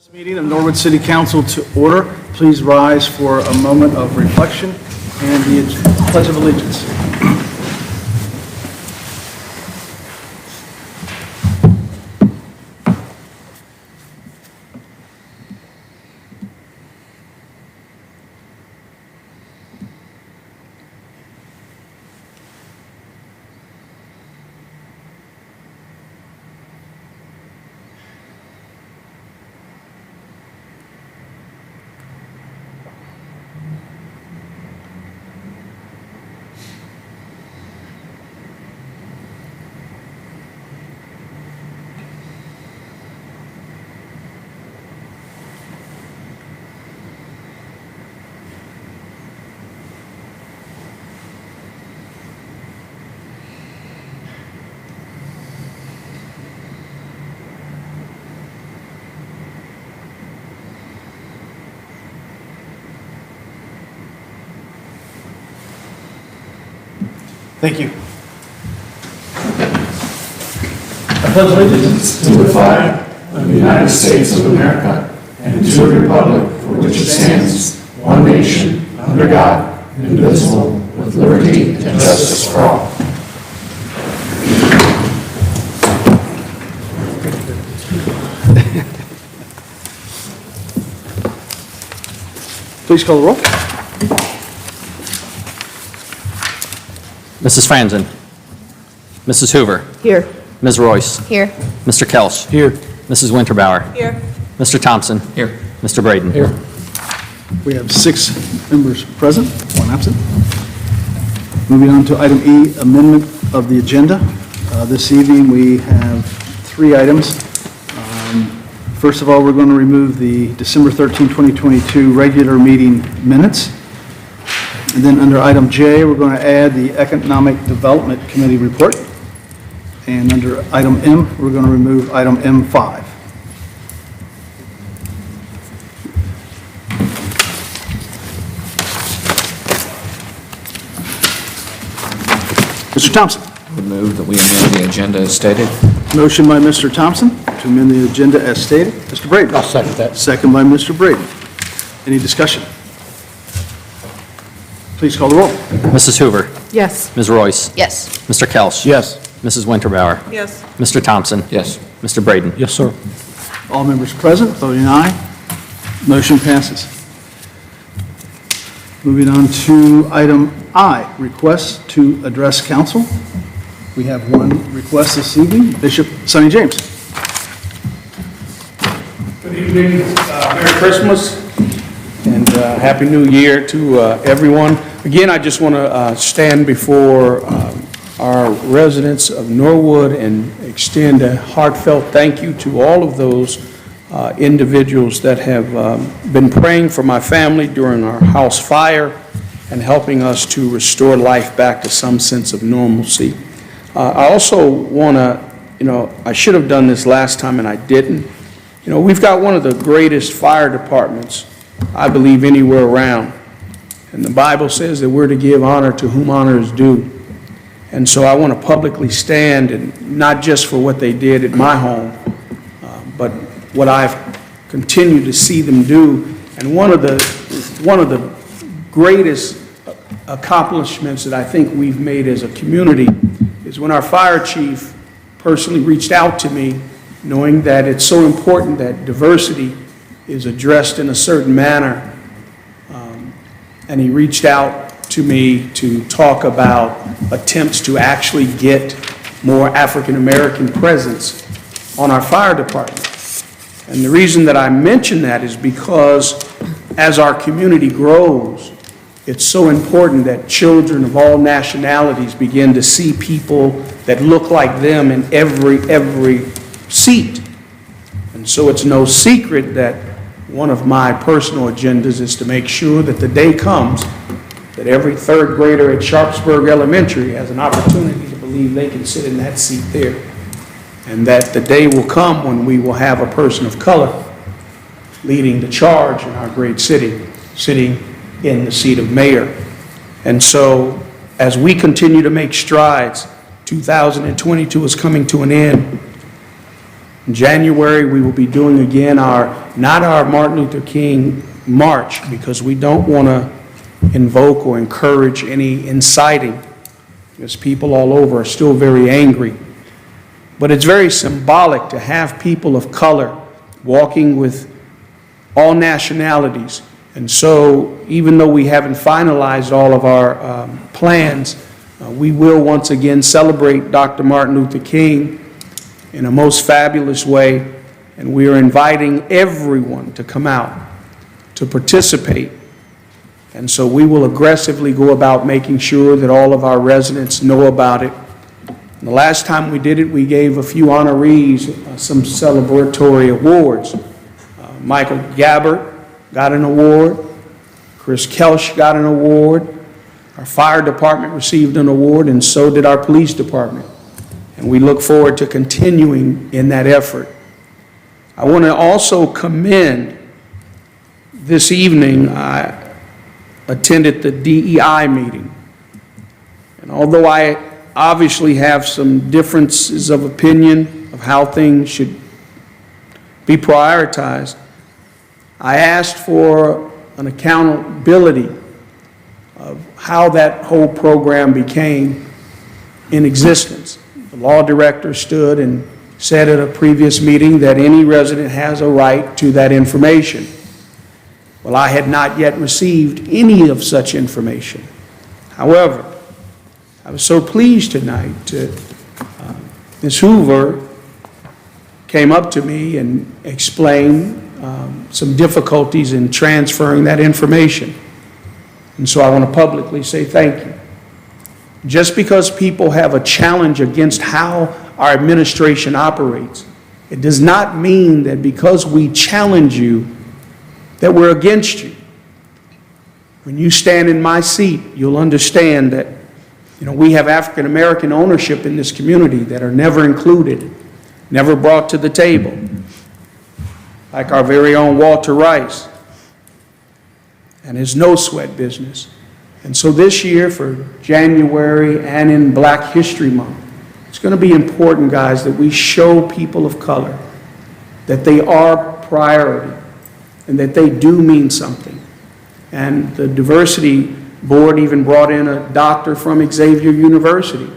This meeting of Norwood City Council to order. Please rise for a moment of reflection and the Pledge of Allegiance. Thank you. I pledge allegiance to the flag of the United States of America and to the republic for which it stands, one nation, under God, indivisible, with liberty and justice for all. Please call the roll. Mrs. Franzen. Mrs. Hoover. Here. Ms. Royce. Here. Mr. Kelsch. Here. Mrs. Winterbauer. Here. Mr. Thompson. Here. Mr. Braden. Here. We have 6 members present, 1 absent. Moving on to item E, amendment of the agenda. This evening we have 3 items. First of all, we're going to remove the December 13, 2022 regular meeting minutes. And then under item J, we're going to add the Economic Development Committee report. And under item M, we're going to remove item M5. Mr. Thompson. Would move that we amend the agenda as stated. Motion by Mr. Thompson to amend the agenda as stated. Mr. Braden. I'll second that. Second by Mr. Braden. Any discussion? Please call the roll. Mrs. Hoover. Yes. Ms. Royce. Yes. Mr. Kelsch. Yes. Mrs. Winterbauer. Yes. Mr. Thompson. Yes. Mr. Braden. Yes, sir. All members present, voting aye. Motion passes. Moving on to item I, requests to address council. We have 1 request this evening. Bishop Sonny James. Good evening, Merry Christmas, and Happy New Year to everyone. Again, I just want to stand before our residents of Norwood and extend a heartfelt thank you to all of those individuals that have been praying for my family during our house fire and helping us to restore life back to some sense of normalcy. I also want to, I should have done this last time and I didn't. We've got one of the greatest fire departments, I believe, anywhere around. And the Bible says that we're to give honor to whom honor is due. And so I want to publicly stand, and not just for what they did at my home, but what I've continued to see them do. And one of the greatest accomplishments that I think we've made as a community is when our fire chief personally reached out to me, knowing that it's so important that diversity is addressed in a certain manner. And he reached out to me to talk about attempts to actually get more African American presence on our fire department. And the reason that I mention that is because as our community grows, it's so important that children of all nationalities begin to see people that look like them in every seat. And so it's no secret that one of my personal agendas is to make sure that the day comes that every 3rd grader at Sharpsburg Elementary has an opportunity to believe they can sit in that seat there. And that the day will come when we will have a person of color leading the charge in our great city, sitting in the seat of mayor. And so as we continue to make strides, 2022 is coming to an end. In January, we will be doing again not our Martin Luther King March, because we don't want to invoke or encourage any inciting, because people all over are still very angry. But it's very symbolic to have people of color walking with all nationalities. And so even though we haven't finalized all of our plans, we will once again celebrate Dr. Martin Luther King in a most fabulous way, and we are inviting everyone to come out to participate. And so we will aggressively go about making sure that all of our residents know about it. And the last time we did it, we gave a few honorees some celebratory awards. Michael Gabbard got an award. Chris Kelsch got an award. Our fire department received an award, and so did our police department. And we look forward to continuing in that effort. I want to also commend, this evening, I attended the DEI meeting. And although I obviously have some differences of opinion of how things should be prioritized, I asked for an accountability of how that whole program became in existence. The law director stood and said at a previous meeting that any resident has a right to that information. Well, I had not yet received any of such information. However, I was so pleased tonight to, Ms. Hoover came up to me and explained some difficulties in transferring that information. And so I want to publicly say thank you. Just because people have a challenge against how our administration operates, it does not mean that because we challenge you, that we're against you. When you stand in my seat, you'll understand that, we have African American ownership in this community that are never included, never brought to the table. Like our very own Walter Rice and his no sweat business. And so this year for January and in Black History Month, it's going to be important, guys, that we show people of color that they are priority and that they do mean something. And the diversity board even brought in a doctor from Xavier University.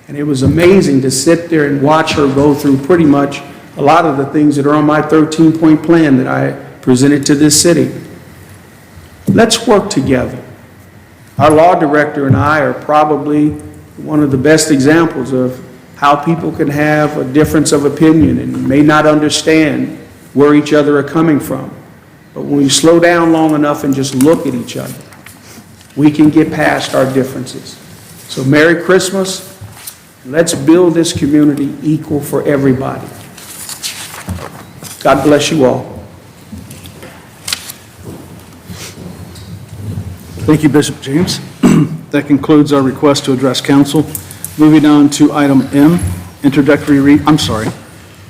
And it was amazing to sit there and watch her go through pretty much a lot of the things that are on my 13-point plan that I presented to this city. Let's work together. Our law director and I are probably one of the best examples of how people can have a difference of opinion and may not understand where each other are coming from. But when we slow down long enough and just look at each other, we can get past our differences. So Merry Christmas. Let's build this community equal for everybody. God bless you all. Thank you, Bishop James. That concludes our request to address council. Moving on to item M,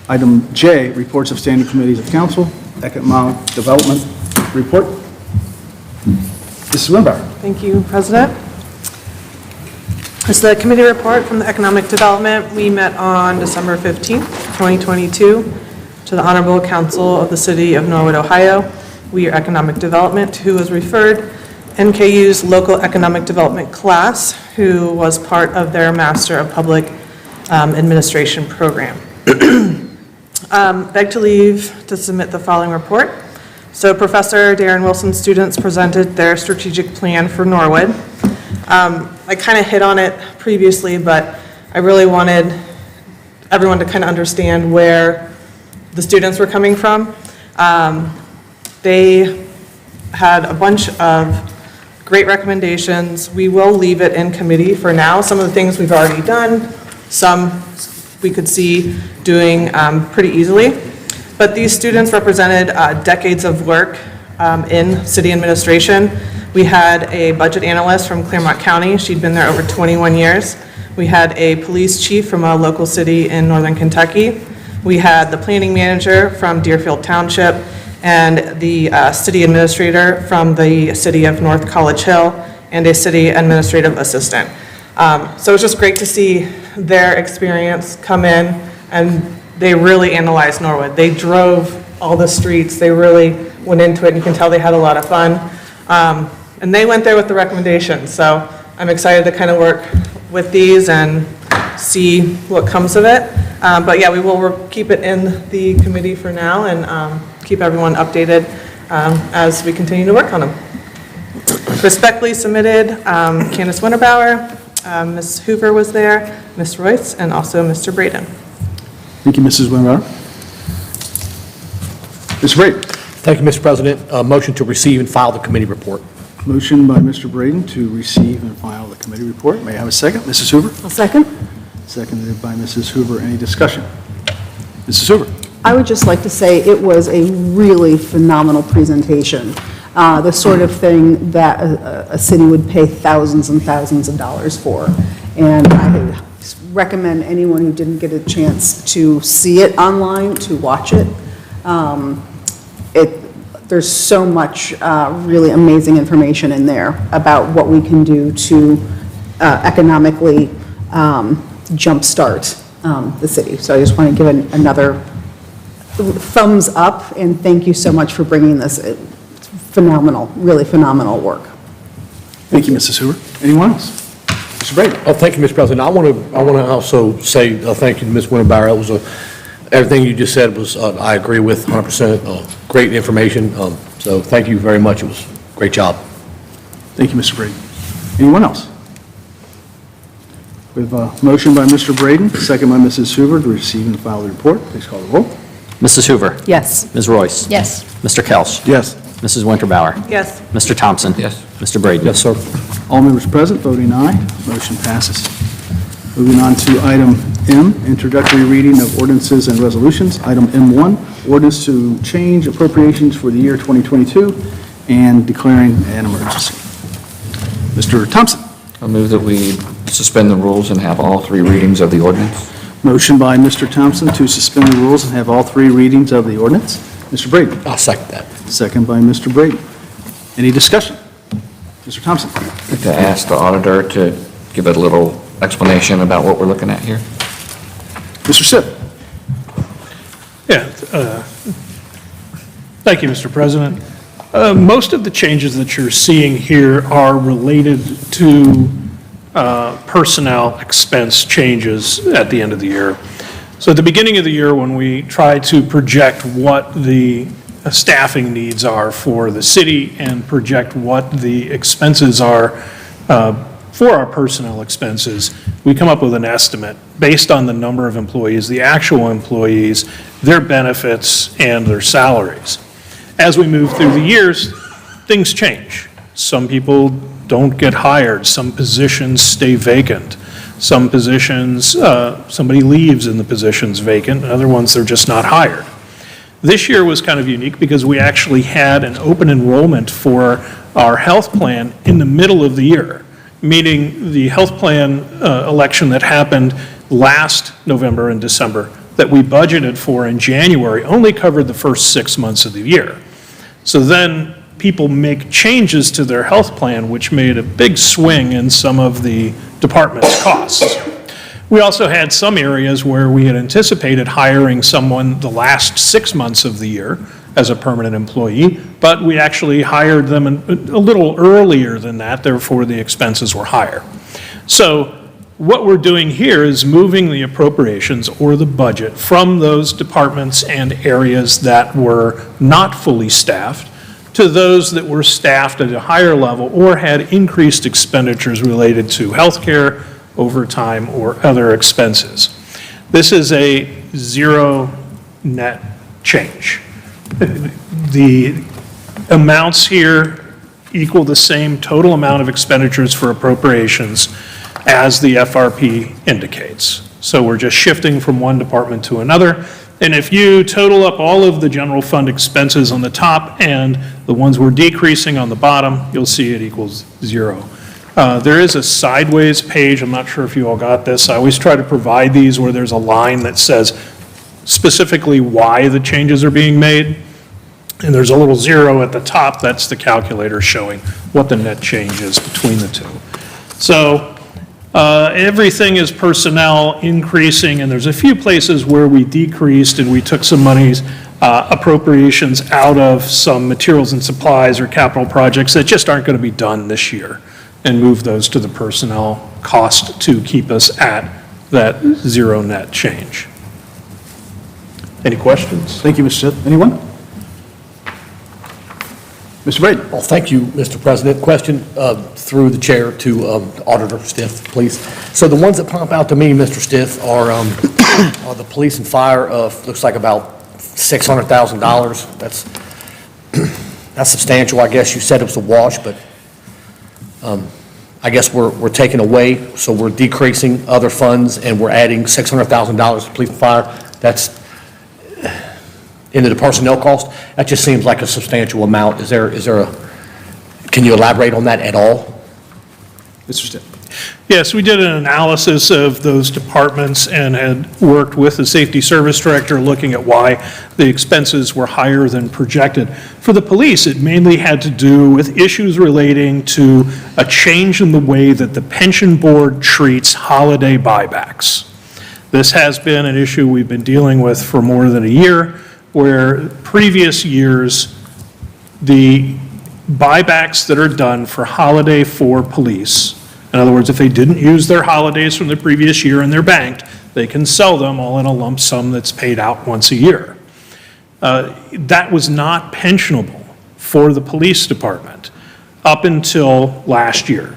item J, reports of standing committees of council, economic development report. Mrs. Wimber. Thank you, President. It's the committee report from the Economic Development. We met on December 15th, 2022, to the Honorable Council of the City of Norwood, Ohio. We are Economic Development, who was referred NKU's local economic development class, who was part of their Master of Public Administration program. Beg to leave to submit the following report. So Professor Darren Wilson's students presented their strategic plan for Norwood. I kind of hit on it previously, but I really wanted everyone to kind of understand where the students were coming from. They had a bunch of great recommendations. We will leave it in committee for now. Some of the things we've already done, some we could see doing pretty easily. But these students represented decades of work in city administration. We had a budget analyst from Claremont County. She'd been there over 21 years. We had a police chief from a local city in northern Kentucky. We had the planning manager from Deerfield Township and the city administrator from the city of North College Hill and a city administrative assistant. So it's just great to see their experience come in and they really analyzed Norwood. They drove all the streets, they really went into it, and you can tell they had a lot of fun. And they went there with the recommendations, so I'm excited to kind of work with these and see what comes of it. But yeah, we will keep it in the committee for now and keep everyone updated as we continue to work on them. Respectfully submitted, Candace Winterbauer, Ms. Hoover was there, Ms. Royce, and also Mr. Braden. Thank you, Mrs. Winterbauer. Mr. Braden. Thank you, Mr. President. Motion to receive and file the committee report. Motion by Mr. Braden to receive and file the committee report. May I have a second? Mrs. Hoover? I'll second. Seconded by Mrs. Hoover. Any discussion? Mrs. Hoover? I would just like to say it was a really phenomenal presentation. The sort of thing that a city would pay thousands and thousands of dollars for. And I recommend anyone who didn't get a chance to see it online to watch it. There's so much really amazing information in there about what we can do to economically jumpstart the city. So I just want to give another thumbs up and thank you so much for bringing this. It's phenomenal, really phenomenal work. Thank you, Mrs. Hoover. Anyone else? Mr. Braden? Oh, thank you, Mr. President. I want to also say thank you to Ms. Winterbauer. It was everything you just said was, I agree with 100%. Great information. So thank you very much. It was a great job. Thank you, Mr. Braden. Anyone else? We have a motion by Mr. Braden, second by Mrs. Hoover to receive and file the report. Please call the roll. Mrs. Hoover. Yes. Ms. Royce. Yes. Mr. Kelch. Yes. Mrs. Winterbauer. Yes. Mr. Thompson. Yes. Mr. Braden. Yes, sir. All members present voting aye. Motion passes. Moving on to item M, introductory reading of ordinances and resolutions. Item M1, ordinance to change appropriations for the year 2022 and declaring an emergency. Mr. Thompson. I move that we suspend the rules and have all three readings of the ordinance. Motion by Mr. Thompson to suspend the rules and have all three readings of the ordinance. Mr. Braden. I'll second that. Second by Mr. Braden. Any discussion? Mr. Thompson. I'd like to ask the auditor to give a little explanation about what we're looking at here. Mr. Sipp. Yeah, thank you, Mr. President. Most of the changes that you're seeing here are related to personnel expense changes at the end of the year. So at the beginning of the year, when we try to project what the staffing needs are for the city and project what the expenses are for our personnel expenses, we come up with an estimate based on the number of employees, the actual employees, their benefits, and their salaries. As we move through the years, things change. Some people don't get hired. Some positions stay vacant. Some positions, somebody leaves and the position's vacant. Other ones, they're just not hired. This year was kind of unique because we actually had an open enrollment for our health plan in the middle of the year, meaning the health plan election that happened last November and December that we budgeted for in January only covered the first 6 months of the year. So then people make changes to their health plan, which made a big swing in some of the department's costs. We also had some areas where we had anticipated hiring someone the last 6 months of the year as a permanent employee, but we actually hired them a little earlier than that, therefore the expenses were higher. So what we're doing here is moving the appropriations or the budget from those departments and areas that were not fully staffed to those that were staffed at a higher level or had increased expenditures related to healthcare, overtime, or other expenses. This is a zero net change. The amounts here equal the same total amount of expenditures for appropriations as the FRP indicates. So we're just shifting from one department to another. And if you total up all of the general fund expenses on the top and the ones we're decreasing on the bottom, you'll see it equals zero. There is a sideways page. I'm not sure if you all got this. I always try to provide these where there's a line that says specifically why the changes are being made. And there's a little zero at the top. That's the calculator showing what the net change is between the two. So Everything is personnel increasing, and there's a few places where we decreased and we took some monies, appropriations out of some materials and supplies or capital projects that just aren't going to be done this year, and move those to the personnel cost to keep us at that zero net change. Any questions? Thank you, Mr. Stith. Anyone? Mr. Braden? Well, thank you, Mr. President. Question through the chair to Auditor Stiff, please. So the ones that pop out to me, Mr. Stiff, are the police and fire of, looks like about $600,000. That's substantial. I guess you said it was a wash, but I guess we're taking away, so we're decreasing other funds and we're adding $600,000 to police and fire. That's into the personnel cost. That just seems like a substantial amount. Is there can you elaborate on that at all? Mr. Stitt. Yes, we did an analysis of those departments and had worked with the safety service director looking at why the expenses were higher than projected. For the police, it mainly had to do with issues relating to a change in the way that the pension board treats holiday buybacks. This has been an issue we've been dealing with for more than a year, where previous years, the buybacks that are done for holiday for police, in other words, if they didn't use their holidays from the previous year and they're banked, they can sell them all in a lump sum that's paid out once a year. That was not pensionable for the police department up until last year.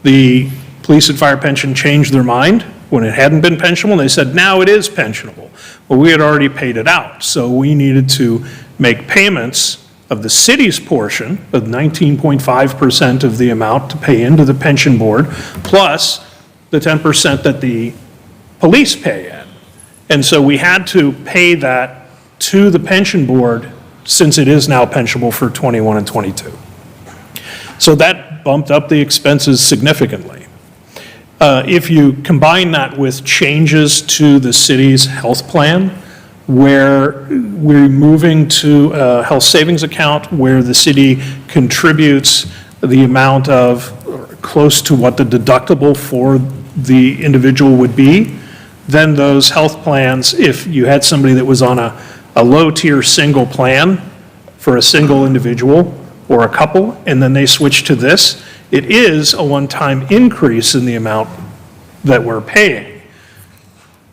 The police and fire pension changed their mind when it hadn't been pensionable, and they said, now it is pensionable. Well, we had already paid it out, so we needed to make payments of the city's portion of 19.5% of the amount to pay into the pension board, plus the 10% that the police pay in. And so we had to pay that to the pension board since it is now pensionable for 21 and 22. So that bumped up the expenses significantly. If you combine that with changes to the city's health plan, where we're moving to a health savings account where the city contributes the amount of close to what the deductible for the individual would be, then those health plans, if you had somebody that was on a low-tier single plan for a single individual or a couple, and then they switch to this, it is a one-time increase in the amount that we're paying.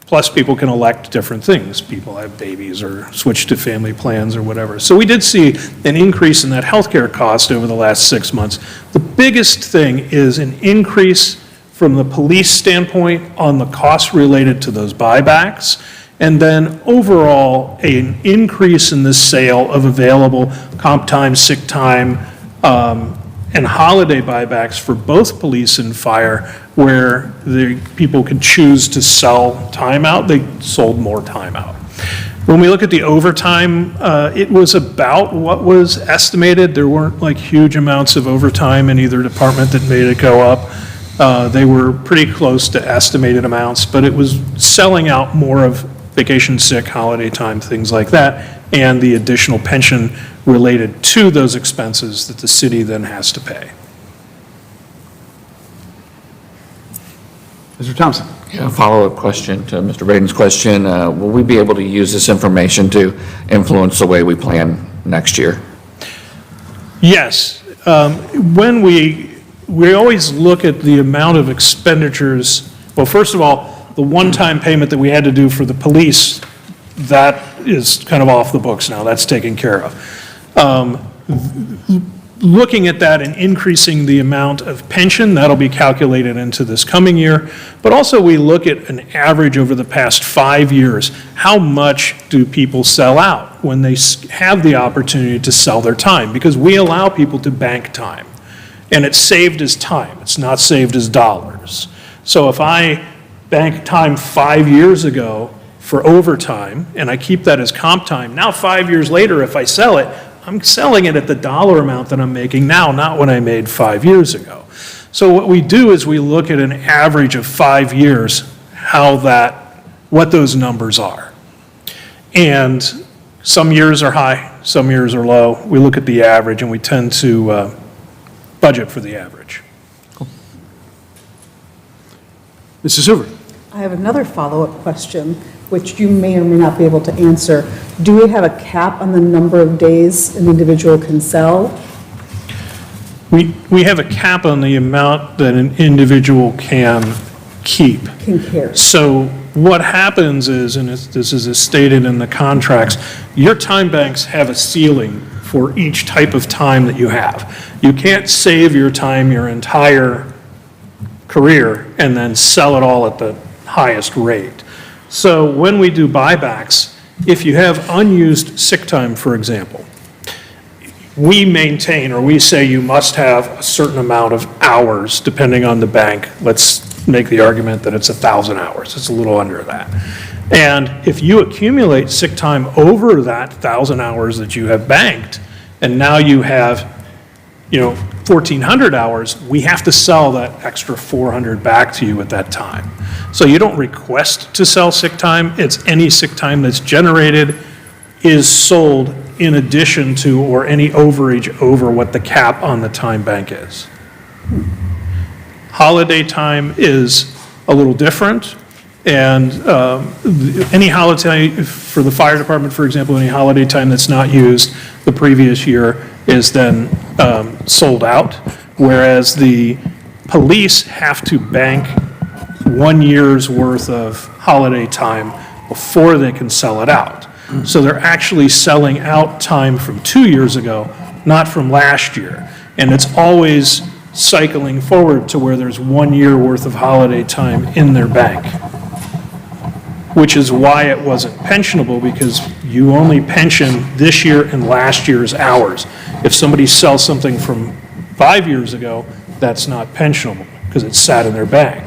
Plus, people can elect different things. People have babies or switch to family plans or whatever. So we did see an increase in that healthcare cost over the last 6 months. The biggest thing is an increase from the police standpoint on the costs related to those buybacks, and then overall, an increase in the sale of available comp time, sick time, and holiday buybacks for both police and fire, where the people could choose to sell time out, they sold more time out. When we look at the overtime, it was about what was estimated. There weren't like huge amounts of overtime in either department that made it go up. They were pretty close to estimated amounts, but it was selling out more of vacation, sick, holiday time, things like that, and the additional pension related to those expenses that the city then has to pay. Mr. Thompson? Yeah, a follow-up question to Mr. Braden's question. Will we be able to use this information to influence the way we plan next year? Yes. When we always look at the amount of expenditures, well, first of all, the one-time payment that we had to do for the police, that is kind of off the books now. That's taken care of. Looking at that and increasing the amount of pension, that'll be calculated into this coming year. But also we look at an average over the past 5 years. How much do people sell out when they have the opportunity to sell their time? Because we allow people to bank time. And it's saved as time. It's not saved as dollars. So if I bank time 5 years ago for overtime, and I keep that as comp time, now 5 years later, if I sell it, I'm selling it at the dollar amount that I'm making now, not what I made 5 years ago. So what we do is we look at an average of 5 years, what those numbers are. And some years are high, some years are low. We look at the average and we tend to budget for the average. Mrs. Hoover? I have another follow-up question, which you may or may not be able to answer. Do we have a cap on the number of days an individual can sell? We have a cap on the amount that an individual can keep. Can carry? So what happens is, and this is stated in the contracts, your time banks have a ceiling for each type of time that you have. You can't save your time your entire career and then sell it all at the highest rate. So when we do buybacks, if you have unused sick time, for example, we maintain, or we say you must have a certain amount of hours, depending on the bank. Let's make the argument that it's 1,000 hours. It's a little under that. And if you accumulate sick time over that 1,000 hours that you have banked, and now you have, 1,400 hours, we have to sell that extra 400 back to you at that time. So you don't request to sell sick time. It's any sick time that's generated is sold in addition to or any overage over what the cap on the time bank is. Holiday time is a little different, and any holiday, for the fire department, for example, any holiday time that's not used the previous year is then sold out, whereas the police have to bank 1 year's worth of holiday time before they can sell it out. So they're actually selling out time from 2 years ago, not from last year. And it's always cycling forward to where there's 1 year worth of holiday time in their bank, which is why it wasn't pensionable, because you only pension this year and last year's hours. If somebody sells something from 5 years ago, that's not pensionable because it's sat in their bank.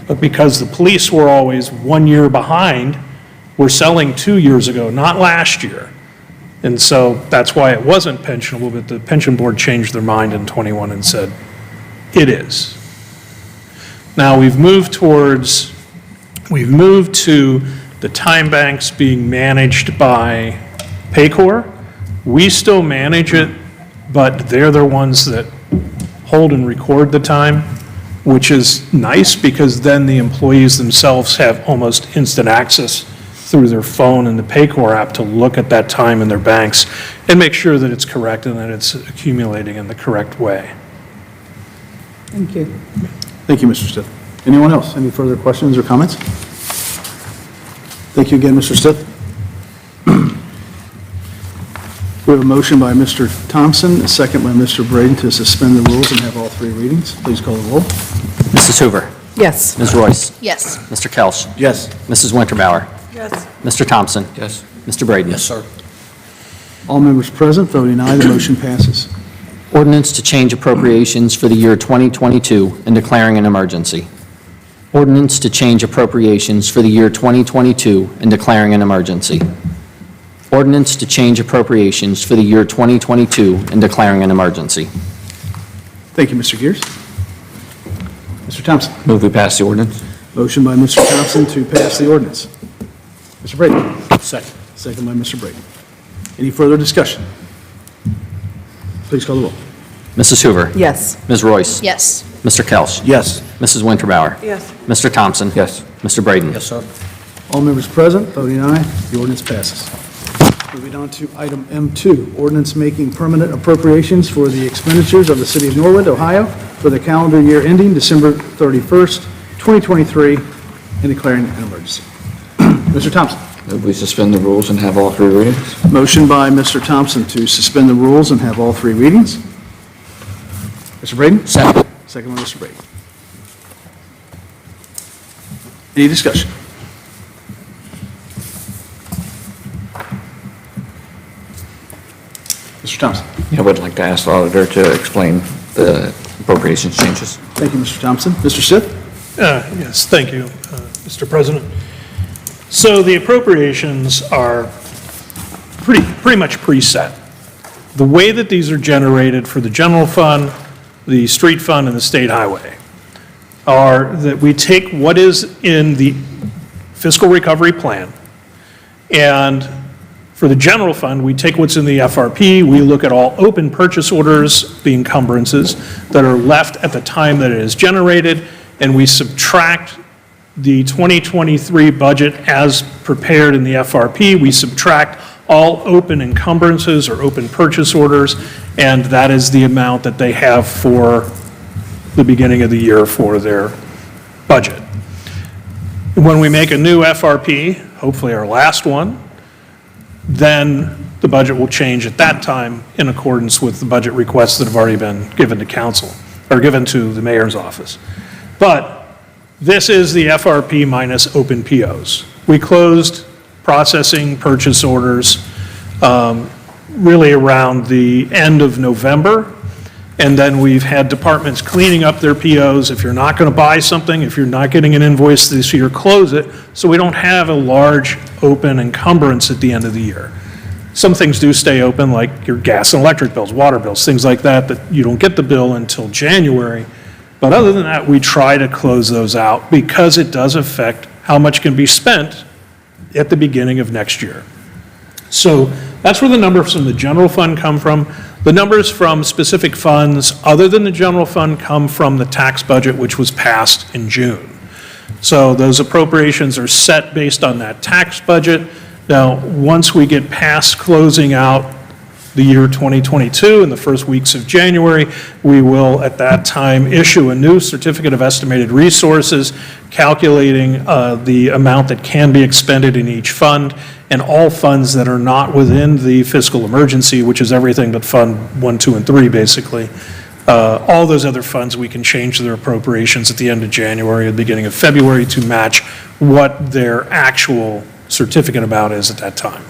But because the police were always 1 year behind, we're selling 2 years ago, not last year. And so that's why it wasn't pensionable, but the pension board changed their mind in '21 and said, it is. Now, we've moved to the time banks being managed by Paycor. We still manage it, but they're the ones that hold and record the time, which is nice because then the employees themselves have almost instant access through their phone and the Paycor app to look at that time in their banks and make sure that it's correct and that it's accumulating in the correct way. Thank you. Thank you, Mr. Stith. Anyone else? Any further questions or comments? Thank you again, Mr. Stith. We have a motion by Mr. Thompson, a second by Mr. Braden to suspend the rules and have all three readings. Please call the roll. Mrs. Hoover. Yes. Ms. Royce. Yes. Mr. Kelch. Yes. Mrs. Winterbauer. Yes. Mr. Thompson. Yes. Mr. Braden. Yes, sir. All members present voting aye, the motion passes. Ordinance to change appropriations for the year 2022 and declaring an emergency. Ordinance to change appropriations for the year 2022 and declaring an emergency. Ordinance to change appropriations for the year 2022 and declaring an emergency. Thank you, Mr. Gears. Mr. Thompson. Move we pass the ordinance. Motion by Mr. Thompson to pass the ordinance. Mr. Braden. Second. Second by Mr. Braden. Any further discussion? Please call the roll. Mrs. Hoover. Yes. Ms. Royce. Yes. Mr. Kelch. Yes. Mrs. Winterbauer. Yes. Mr. Thompson. Yes. Mr. Braden. Yes, sir. All members present voting aye, the ordinance passes. Moving on to item M2, ordinance making permanent appropriations for the expenditures of the City of Norwood, Ohio for the calendar year ending December 31st, 2023, and declaring an emergency. Mr. Thompson. Move we suspend the rules and have all three readings. Motion by Mr. Thompson to suspend the rules and have all three readings. Mr. Braden? Second. Second by Mr. Braden. Any discussion? Mr. Thompson. I would like to ask the auditor to explain the appropriations changes. Thank you, Mr. Thompson. Mr. Stith? Yes, thank you, Mr. President. So the appropriations are pretty much preset. The way that these are generated for the general fund, the street fund, and the state highway are that we take what is in the fiscal recovery plan, and for the general fund, we take what's in the FRP, we look at all open purchase orders, the encumbrances that are left at the time that it is generated, and we subtract the 2023 budget as prepared in the FRP. We subtract all open encumbrances or open purchase orders, and that is the amount that they have for the beginning of the year for their budget. When we make a new FRP, hopefully our last one, then the budget will change at that time in accordance with the budget requests that have already been given to council, or given to the mayor's office. But this is the FRP minus open POs. We closed processing purchase orders really around the end of November, and then we've had departments cleaning up their POs. If you're not going to buy something, if you're not getting an invoice this year, close it, so we don't have a large open encumbrance at the end of the year. Some things do stay open, like your gas and electric bills, water bills, things like that, that you don't get the bill until January. But other than that, we try to close those out because it does affect how much can be spent at the beginning of next year. So that's where the numbers from the general fund come from. The numbers from specific funds other than the general fund come from the tax budget, which was passed in June. So those appropriations are set based on that tax budget. Now, once we get past closing out the year 2022 in the first weeks of January, we will at that time issue a new certificate of estimated resources, calculating the amount that can be expended in each fund, and all funds that are not within the fiscal emergency, which is everything but Fund 1, 2, and 3, basically. All those other funds, we can change their appropriations at the end of January or the beginning of February to match what their actual certificate amount is at that time.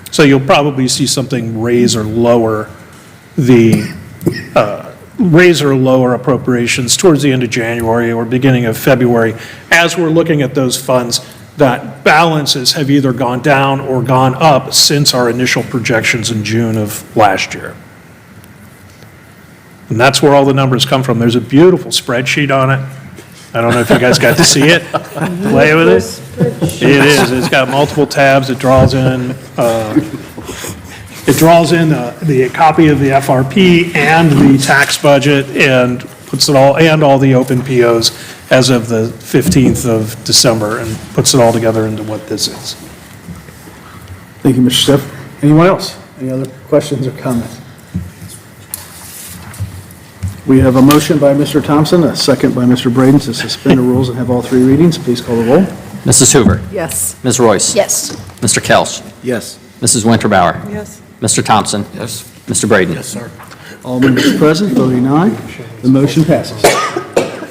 So you'll probably see something raise or lower appropriations towards the end of January or beginning of February as we're looking at those funds that balances have either gone down or gone up since our initial projections in June of last year. And that's where all the numbers come from. There's a beautiful spreadsheet on it. I don't know if you guys got to see it, play with it. It is, it's got multiple tabs, it draws in the copy of the FRP and the tax budget and puts it all, and all the open POs as of the 15th of December, and puts it all together into what this is. Thank you, Mr. Stiff. Anyone else? Any other questions or comments? We have a motion by Mr. Thompson, a second by Mr. Braden to suspend the rules and have all three readings. Please call the roll. Mrs. Hoover. Yes. Ms. Royce. Yes. Mr. Kelch. Yes. Mrs. Winterbauer. Yes. Mr. Thompson. Yes. Mr. Braden. Yes, sir. All members present, voting aye. The motion passes.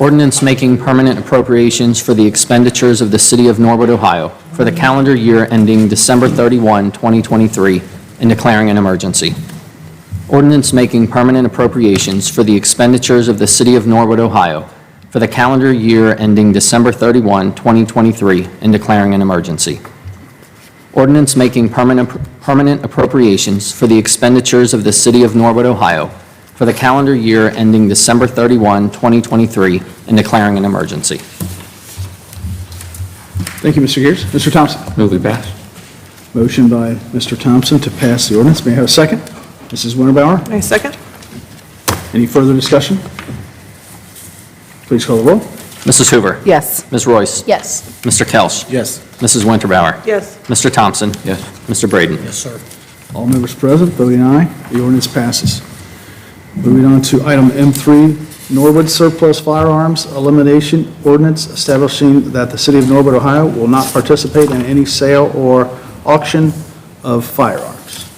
Ordinance making permanent appropriations for the expenditures of the City of Norwood, Ohio for the calendar year ending December 31, 2023, and declaring an emergency. Ordinance making permanent appropriations for the expenditures of the City of Norwood, Ohio for the calendar year ending December 31, 2023, and declaring an emergency. Ordinance making permanent appropriations for the expenditures of the City of Norwood, Ohio for the calendar year ending December 31, 2023, and declaring an emergency. Thank you, Mr. Gears. Mr. Thompson. Move we pass. Motion by Mr. Thompson to pass the ordinance. May I have a second? Mrs. Winterbauer. My second? Any further discussion? Please call the roll. Mrs. Hoover. Yes. Ms. Royce. Yes. Mr. Kelch. Yes. Mrs. Winterbauer. Yes. Mr. Thompson. Yes. Mr. Braden. Yes, sir. All members present, voting aye. The ordinance passes. Moving on to item M3, Norwood Surplus Firearms Elimination Ordinance establishing that the City of Norwood, Ohio will not participate in any sale or auction of firearms.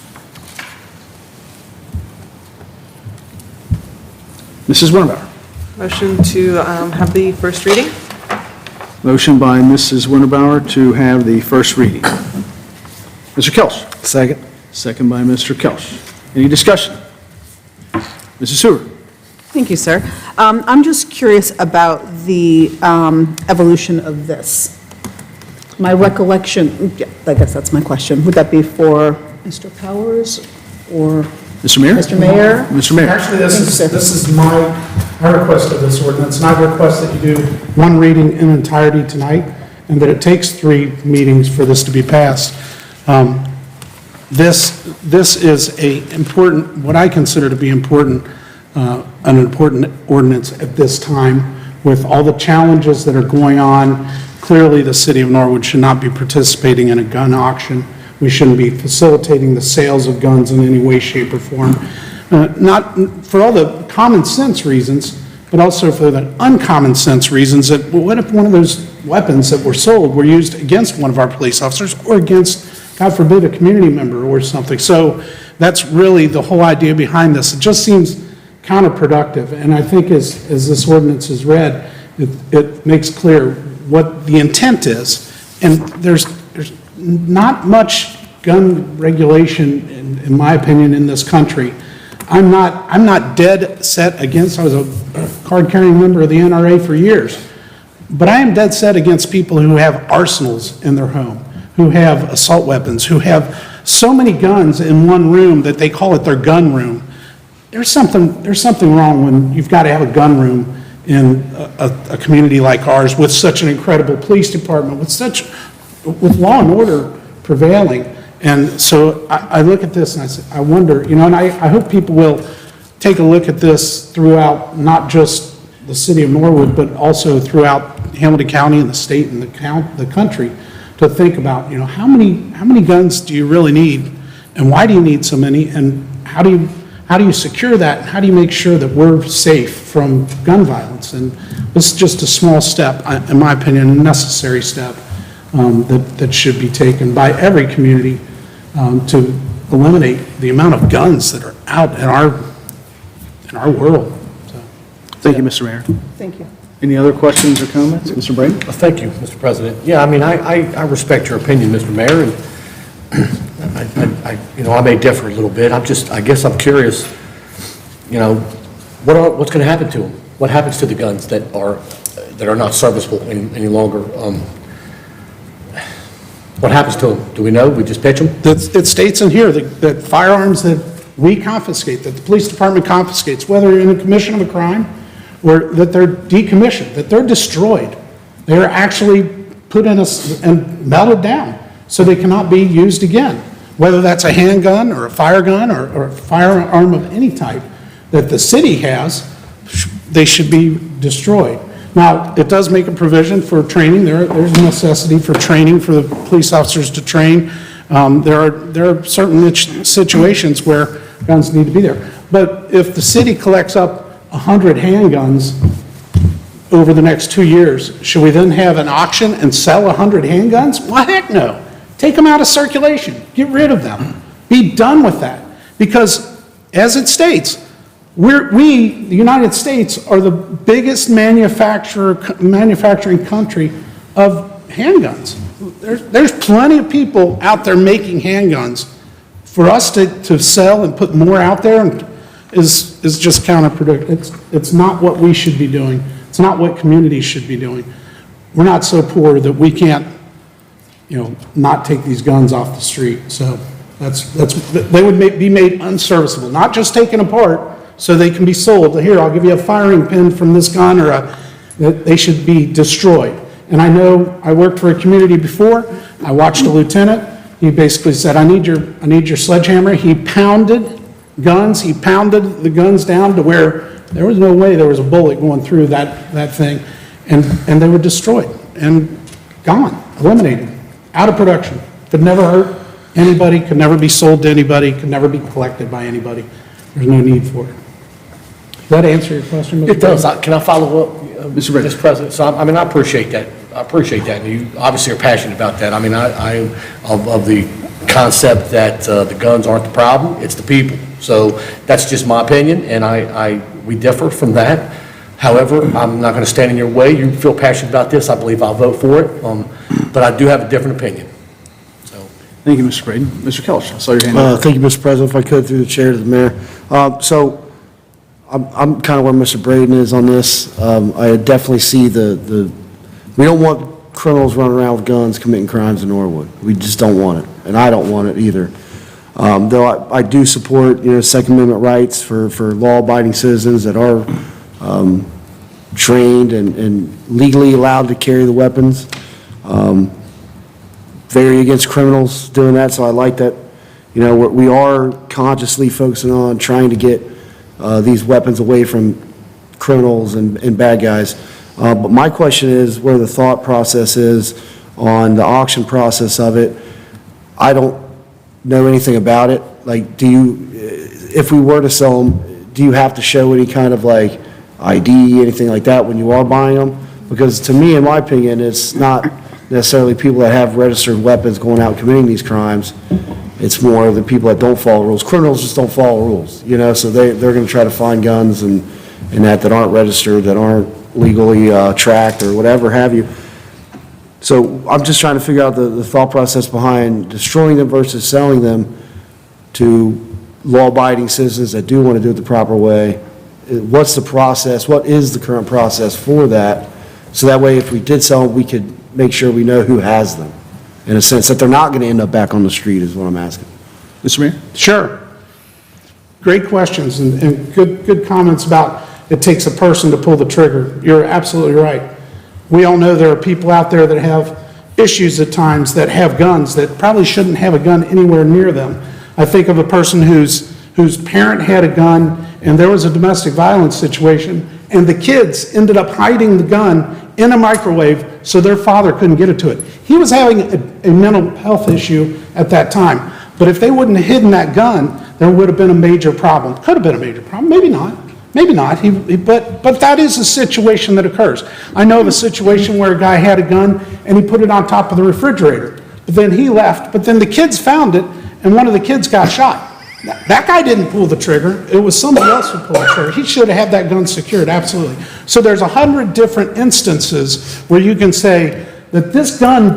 Mrs. Winterbauer. Motion to have the first reading? Motion by Mrs. Winterbauer to have the first reading. Mr. Kelch. Second. Second by Mr. Kelch. Any discussion? Mrs. Hoover. Thank you, sir. I'm just curious about the evolution of this. My recollection, yeah, I guess that's my question. Would that be for Mr. Powers or Mr. Mayor? Mr. Mayor? Mr. Mayor. Actually, this Thank you, sir. is my request of this ordinance, and I request that you do one reading in entirety tonight, and that it takes 3 meetings for this to be passed. This is a important, what I consider to be important, an important ordinance at this time, with all the challenges that are going on, clearly the city of Norwood should not be participating in a gun auction. We shouldn't be facilitating the sales of guns in any way, shape, or form. Not for all the common sense reasons, but also for the uncommon sense reasons that, well, what if one of those weapons that were sold were used against one of our police officers or against, God forbid, a community member or something? So that's really the whole idea behind this. It just seems counterproductive, and I think as this ordinance is read, it makes clear what the intent is. And there's not much gun regulation, in my opinion, in this country. I'm not dead set against, I was a card-carrying member of the NRA for years, but I am dead set against people who have arsenals in their home, who have assault weapons, who have so many guns in one room that they call it their gun room. There's something wrong when you've got to have a gun room in a community like ours with such an incredible police department, with law and order prevailing. And so I look at this and I wonder, and I hope people will take a look at this throughout, not just the city of Norwood, but also throughout Hamilton County and the state and the country, to think about, how many guns do you really need, and why do you need so many, and how do you secure that, and how do you make sure that we're safe from gun violence? And this is just a small step, in my opinion, a necessary step that should be taken by every community to eliminate the amount of guns that are out in our world. So, Thank you, Mr. Mayor. Thank you. Any other questions or comments? Mr. Braden? Thank you, Mr. President. Yeah, I mean, I respect your opinion, Mr. Mayor, and I may differ a little bit. I guess I'm curious, what's going to happen to them? What happens to the guns that are not serviceable any longer? What happens to them? Do we know? We just pitch them? It states in here that firearms that we confiscate, that the police department confiscates, whether in the commission of a crime or that they're decommissioned, that they're destroyed. They're actually put in and melted down so they cannot be used again. Whether that's a handgun or a fire gun or a firearm of any type that the city has, they should be destroyed. Now, it does make a provision for training. There's a necessity for training for the police officers to train. There are certain situations where guns need to be there. But if the city collects up 100 handguns over the next 2 years, should we then have an auction and sell 100 handguns? Well, heck no. Take them out of circulation. Get rid of them. Be done with that. Because, as it states, the United States, are the biggest manufacturing country of handguns. There's plenty of people out there making handguns. For us to sell and put more out there is just counterproductive. It's not what we should be doing. It's not what communities should be doing. We're not so poor that we can't, not take these guns off the street. So they would be made unserviceable, not just taken apart so they can be sold. Here, I'll give you a firing pin from this gun, they should be destroyed. And I know, I worked for a community before. I watched a lieutenant. He basically said, I need your sledgehammer. He pounded guns. He pounded the guns down to where there was no way there was a bullet going through that thing. And they were destroyed and gone, eliminated, out of production. Could never hurt anybody, could never be sold to anybody, could never be collected by anybody. There's no need for it. Does that answer your question, Mr. It does. Can I follow up, Mr. Britton? Mr. President? So, I appreciate that. I appreciate that. And you obviously are passionate about that. I am of the concept that the guns aren't the problem, it's the people. So that's just my opinion, and we differ from that. However, I'm not going to stand in your way. You feel passionate about this, I believe I'll vote for it. But I do have a different opinion. Thank you, Mr. Braden. Mr. Kelch, I saw your hand up. Thank you, Mr. President. If I could, through the chair to the mayor. So I'm kind of where Mr. Braden is on this. I definitely see we don't want criminals running around with guns committing crimes in Norwood. We just don't want it, and I don't want it either. Though I do support, Second Amendment rights for law-abiding citizens that are trained and legally allowed to carry the weapons. Very against criminals doing that, so I like that, we are consciously focusing on trying to get these weapons away from criminals and bad guys. But my question is where the thought process is on the auction process of it. I don't know anything about it. Like, if we were to sell them, do you have to show any kind of like ID, anything like that when you are buying them? Because to me, in my opinion, it's not necessarily people that have registered weapons going out committing these crimes. It's more the people that don't follow rules. Criminals just don't follow rules, so they're going to try to find guns and that aren't registered, that aren't legally tracked or whatever have you. So I'm just trying to figure out the thought process behind destroying them versus selling them to law-abiding citizens that do want to do it the proper way. What's the process? What is the current process for that? So that way, if we did sell them, we could make sure we know who has them, in a sense that they're not going to end up back on the street is what I'm asking. Mr. Mayor? Sure. Great questions and good comments about it takes a person to pull the trigger. You're absolutely right. We all know there are people out there that have issues at times that have guns that probably shouldn't have a gun anywhere near them. I think of a person whose parent had a gun and there was a domestic violence situation and the kids ended up hiding the gun in a microwave so their father couldn't get it to it. He was having a mental health issue at that time. But if they wouldn't have hidden that gun, there would have been a major problem. Could have been a major problem, maybe not. Maybe not, but that is a situation that occurs. I know of a situation where a guy had a gun and he put it on top of the refrigerator. But then he left, but then the kids found it and one of the kids got shot. That guy didn't pull the trigger, it was somebody else who pulled the trigger. He should have had that gun secured, absolutely. So there's 100 different instances where you can say that this gun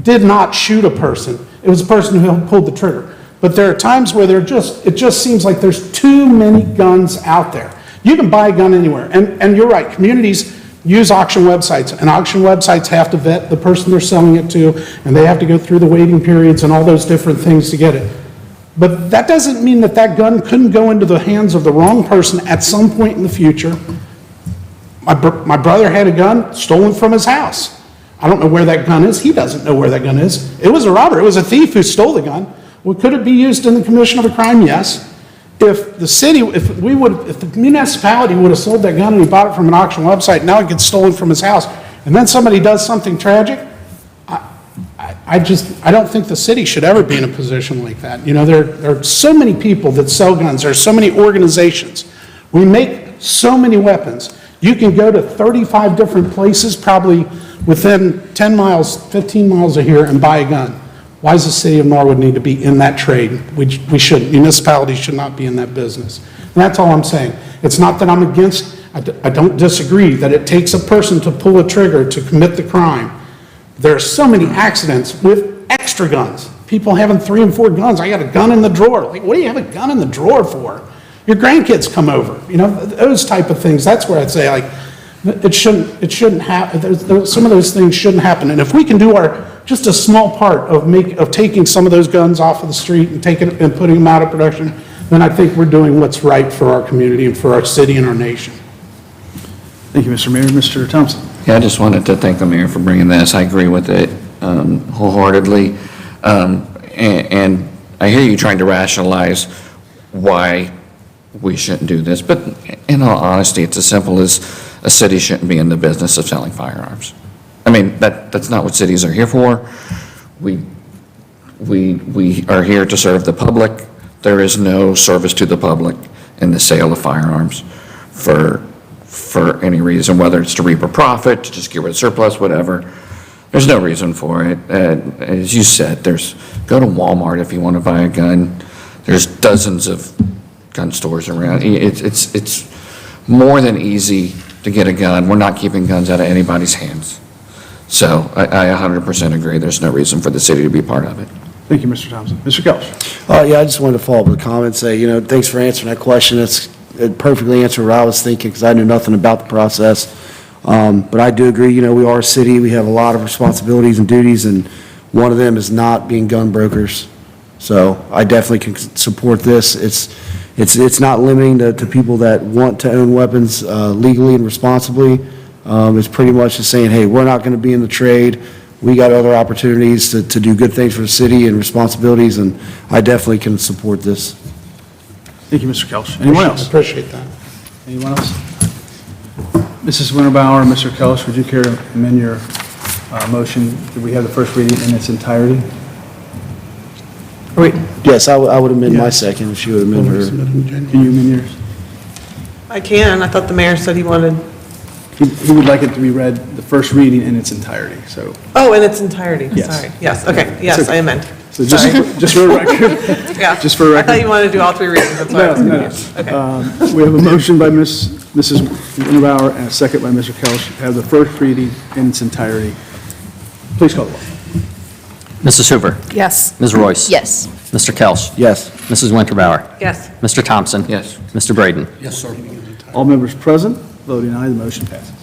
did not shoot a person. It was a person who pulled the trigger. But there are times where it just seems like there's too many guns out there. You can buy a gun anywhere. And you're right, communities use auction websites, and auction websites have to vet the person they're selling it to, and they have to go through the waiting periods and all those different things to get it. But that doesn't mean that gun couldn't go into the hands of the wrong person at some point in the future. My brother had a gun stolen from his house. I don't know where that gun is. He doesn't know where that gun is. It was a robber. It was a thief who stole the gun. Well, could it be used in the commission of a crime? Yes. If the municipality would have sold that gun and he bought it from an auction website, now it gets stolen from his house, and then somebody does something tragic, I don't think the city should ever be in a position like that. There are so many people that sell guns. There are so many organizations. We make so many weapons. You can go to 35 different places, probably within 10 miles, 15 miles of here, and buy a gun. Why does the city of Norwood need to be in that trade? We shouldn't. Municipalities should not be in that business. And that's all I'm saying. It's not that I'm against, I don't disagree that it takes a person to pull a trigger to commit the crime. There are so many accidents with extra guns. People having 3 and 4 guns. I got a gun in the drawer. Like, what do you have a gun in the drawer for? Your grandkids come over. Those type of things. That's where I'd say, like, it shouldn't happen. Some of those things shouldn't happen. And if we can do just a small part of taking some of those guns off of the street and putting them out of production, then I think we're doing what's right for our community and for our city and our nation. Thank you, Mr. Mayor. Mr. Thompson? Yeah, I just wanted to thank the mayor for bringing this. I agree with it wholeheartedly. And I hear you trying to rationalize why we shouldn't do this. But in all honesty, it's as simple as a city shouldn't be in the business of selling firearms. I mean, that's not what cities are here for. We are here to serve the public. There is no service to the public in the sale of firearms for any reason, whether it's to reap a profit, to just get rid of surplus, whatever. There's no reason for it. As you said, go to Walmart if you want to buy a gun. There's dozens of gun stores around. It's more than easy to get a gun. We're not keeping guns out of anybody's hands. So I 100% agree. There's no reason for the city to be part of it. Thank you, Mr. Thompson. Mr. Kelch? Yeah, I just wanted to follow up with a comment, say, thanks for answering that question. It perfectly answered what I was thinking because I knew nothing about the process. But I do agree, we are a city. We have a lot of responsibilities and duties, and one of them is not being gun brokers. So I definitely can support this. It's not limiting to people that want to own weapons legally and responsibly. It's pretty much just saying, hey, we're not going to be in the trade. We got other opportunities to do good things for the city and responsibilities, and I definitely can support this. Thank you, Mr. Kelch. Anyone else? I appreciate that. Anyone else? Mrs. Winterbauer, Mr. Kellis, would you care to amend your motion? Did we have the first reading in its entirety? Yes, I would amend my second if she would amend her. Can you amend yours? I can. I thought the mayor said he wanted, He would like it to be read, the first reading in its entirety, so. oh, in its entirety. Yes. Sorry. Yes, okay. Yes, I amend. So Sorry. just for the record. Yeah. Just for the I thought record. you wanted to do all 3 readings. That's why I was No, no. confused. Okay. We have a motion by Mrs. Winterbauer and a second by Mr. Kellis to have the first reading in its entirety. Please call the roll. Mrs. Hoover. Yes. Ms. Royce. Yes. Mr. Kelch. Yes. Mrs. Winterbauer. Yes. Mr. Thompson. Yes. Mr. Braden. Yes, sir. All members present, voting aye, the motion passes.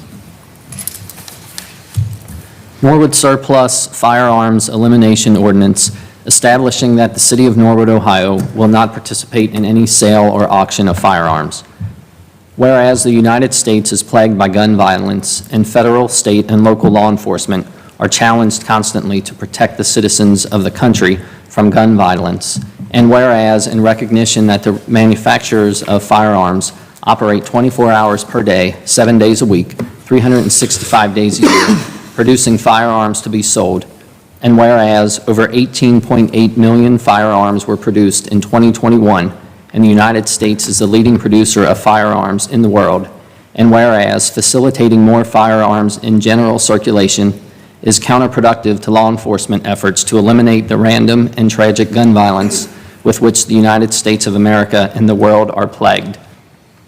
Norwood Surplus Firearms Elimination Ordinance establishing that the City of Norwood, Ohio will not participate in any sale or auction of firearms. Whereas the United States is plagued by gun violence, and federal, state, and local law enforcement are challenged constantly to protect the citizens of the country from gun violence, and whereas in recognition that the manufacturers of firearms operate 24 hours per day, 7 days a week, 365 days a year, producing firearms to be sold, and whereas over 18.8 million firearms were produced in 2021, and the United States is the leading producer of firearms in the world, and whereas facilitating more firearms in general circulation is counterproductive to law enforcement efforts to eliminate the random and tragic gun violence with which the United States of America and the world are plagued.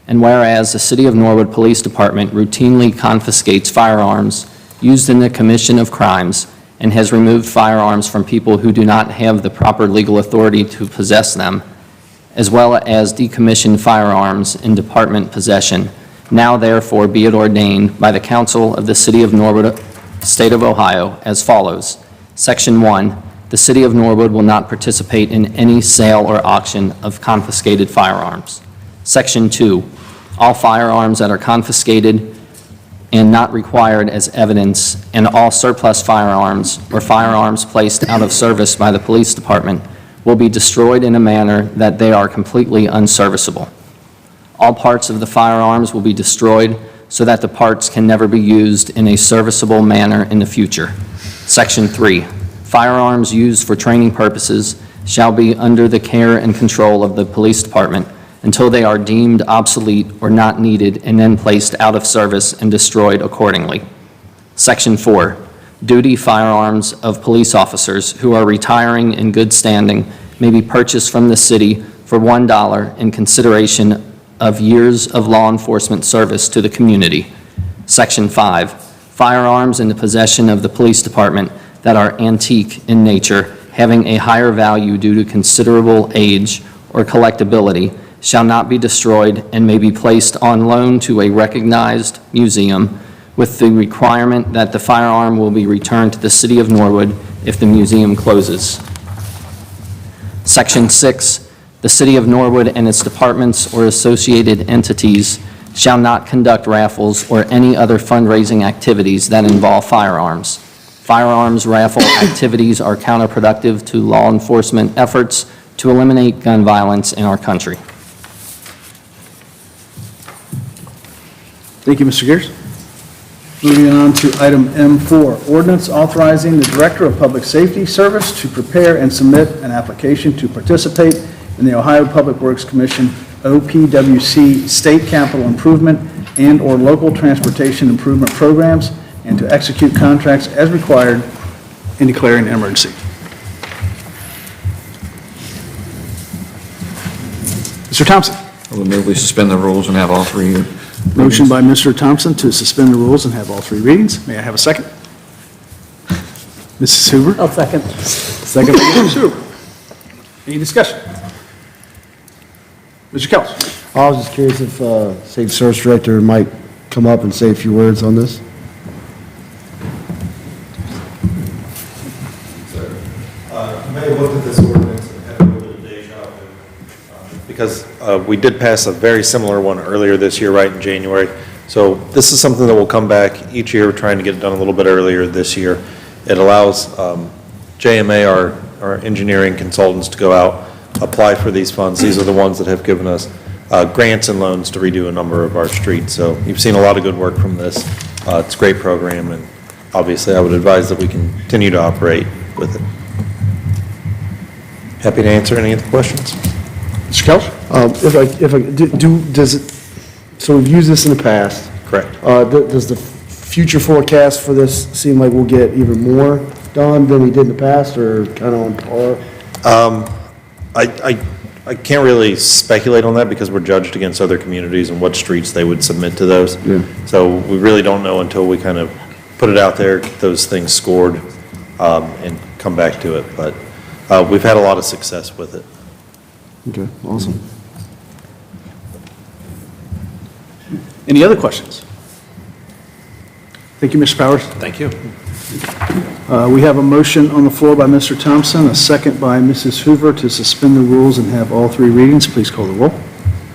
And whereas the City of Norwood Police Department routinely confiscates firearms used in the commission of crimes and has removed firearms from people who do not have the proper legal authority to possess them, as well as decommissioned firearms in department possession, now therefore be it ordained by the Council of the City of Norwood, State of Ohio, as follows. Section 1, the City of Norwood will not participate in any sale or auction of confiscated firearms. Section 2, all firearms that are confiscated and not required as evidence, and all surplus firearms or firearms placed out of service by the police department will be destroyed in a manner that they are completely unserviceable. All parts of the firearms will be destroyed so that the parts can never be used in a serviceable manner in the future. Section 3, firearms used for training purposes shall be under the care and control of the police department until they are deemed obsolete or not needed and then placed out of service and destroyed accordingly. Section 4, duty firearms of police officers who are retiring in good standing may be purchased from the city for $1 in consideration of years of law enforcement service to the community. Section 5, firearms in the possession of the police department that are antique in nature, having a higher value due to considerable age or collectability, shall not be destroyed and may be placed on loan to a recognized museum with the requirement that the firearm will be returned to the City of Norwood if the museum closes. Section 6, the City of Norwood and its departments or associated entities shall not conduct raffles or any other fundraising activities that involve firearms. Firearms raffle activities are counterproductive to law enforcement efforts to eliminate gun violence in our country. Thank you, Mr. Gears. Moving on to item M4, ordinance authorizing the Director of Public Safety Service to prepare and submit an application to participate in the Ohio Public Works Commission OPWC State Capital Improvement and/or Local Transportation Improvement Programs and to execute contracts as required in declaring an emergency. Mr. Thompson. I would move we suspend the rules and have all 3 readings. Motion by Mr. Thompson to suspend the rules and have all 3 readings. May I have a second? Mrs. Hoover? I'll second. Second by Mrs. Hoover. Any discussion? Mr. Kelch? I was just curious if State Service Director might come up and say a few words on this. You may have looked at this ordinance and had a little bit of deja vu, because we did pass a very similar one earlier this year, right in January. So this is something that will come back each year, trying to get it done a little bit earlier this year. It allows JMA, our engineering consultants, to go out, apply for these funds. These are the ones that have given us grants and loans to redo a number of our streets. So you've seen a lot of good work from this. It's a great program, and obviously I would advise that we continue to operate with it. Happy to answer any of the questions. Mr. Kelch? Does it, so we've used this in the past. Correct. Does the future forecast for this seem like we'll get even more done than we did in the past, or kind of on par? I can't really speculate on that because we're judged against other communities and what streets they would submit to those. Yeah. So we really don't know until we kind of put it out there, get those things scored, and come back to it. But we've had a lot of success with it. Okay, awesome. Any other questions? Thank you, Mr. Powers. Thank you. We have a motion on the floor by Mr. Thompson, a second by Mrs. Hoover to suspend the rules and have all three readings. Please call the roll.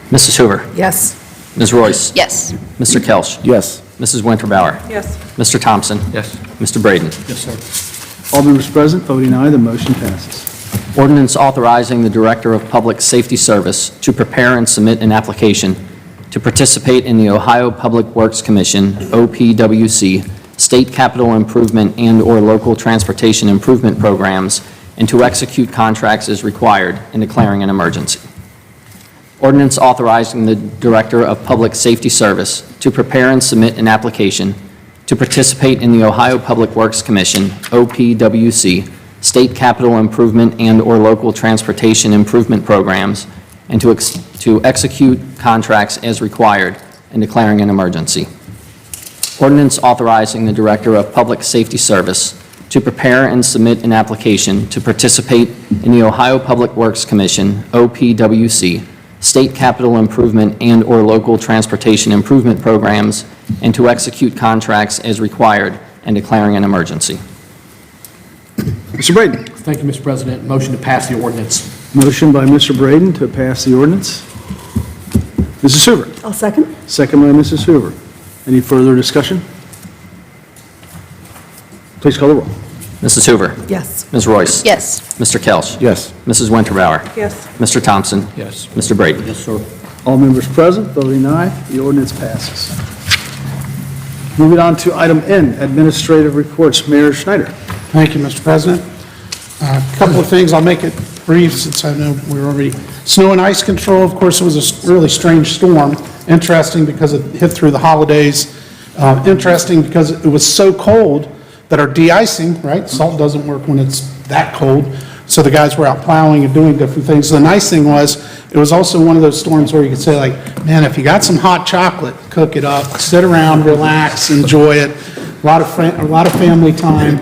Mrs. Hoover. Yes. Ms. Royce. Yes. Mr. Kelch. Yes. Mrs. Winterbauer. Yes. Mr. Thompson. Yes. Mr. Braden. Yes, sir. All members present voting aye, the motion passes. Ordinance authorizing the Director of Public Safety Service to prepare and submit an application to participate in the Ohio Public Works Commission, OPWC, state capital improvement and/or local transportation improvement programs, and to execute contracts as required and declaring an emergency. Ordinance authorizing the Director of Public Safety Service to prepare and submit an application to participate in the Ohio Public Works Commission, OPWC, state capital improvement and/or local transportation improvement programs, and to execute contracts as required and declaring an emergency. Ordinance authorizing the Director of Public Safety Service to prepare and submit an application to participate in the Ohio Public Works Commission, OPWC, state capital improvement and/or local transportation improvement programs, and to execute contracts as required and declaring an emergency. Mr. Braden. Thank you, Mr. President. Motion to pass the ordinance. Motion by Mr. Braden to pass the ordinance. Mrs. Hoover. I'll second. Second by Mrs. Hoover. Any further discussion? Please call the roll. Mrs. Hoover. Yes. Ms. Royce. Yes. Mr. Kelch. Yes. Mrs. Winterbauer. Yes. Mr. Thompson. Yes. Mr. Braden. Yes, sir. All members present voting aye, the ordinance passes. Moving on to item N, administrative reports. Mayor Schneider. Thank you, Mr. President. A couple of things, I'll make it brief since I know we're already, snow and ice control, of course, it was a really strange storm. Interesting because it hit through the holidays. Interesting because it was so cold that our de-icing, right, salt doesn't work when it's that cold, so the guys were out plowing and doing different things. The nice thing was, it was also one of those storms where you could say like, man, if you got some hot chocolate, cook it up, sit around, relax, enjoy it. A lot of family time.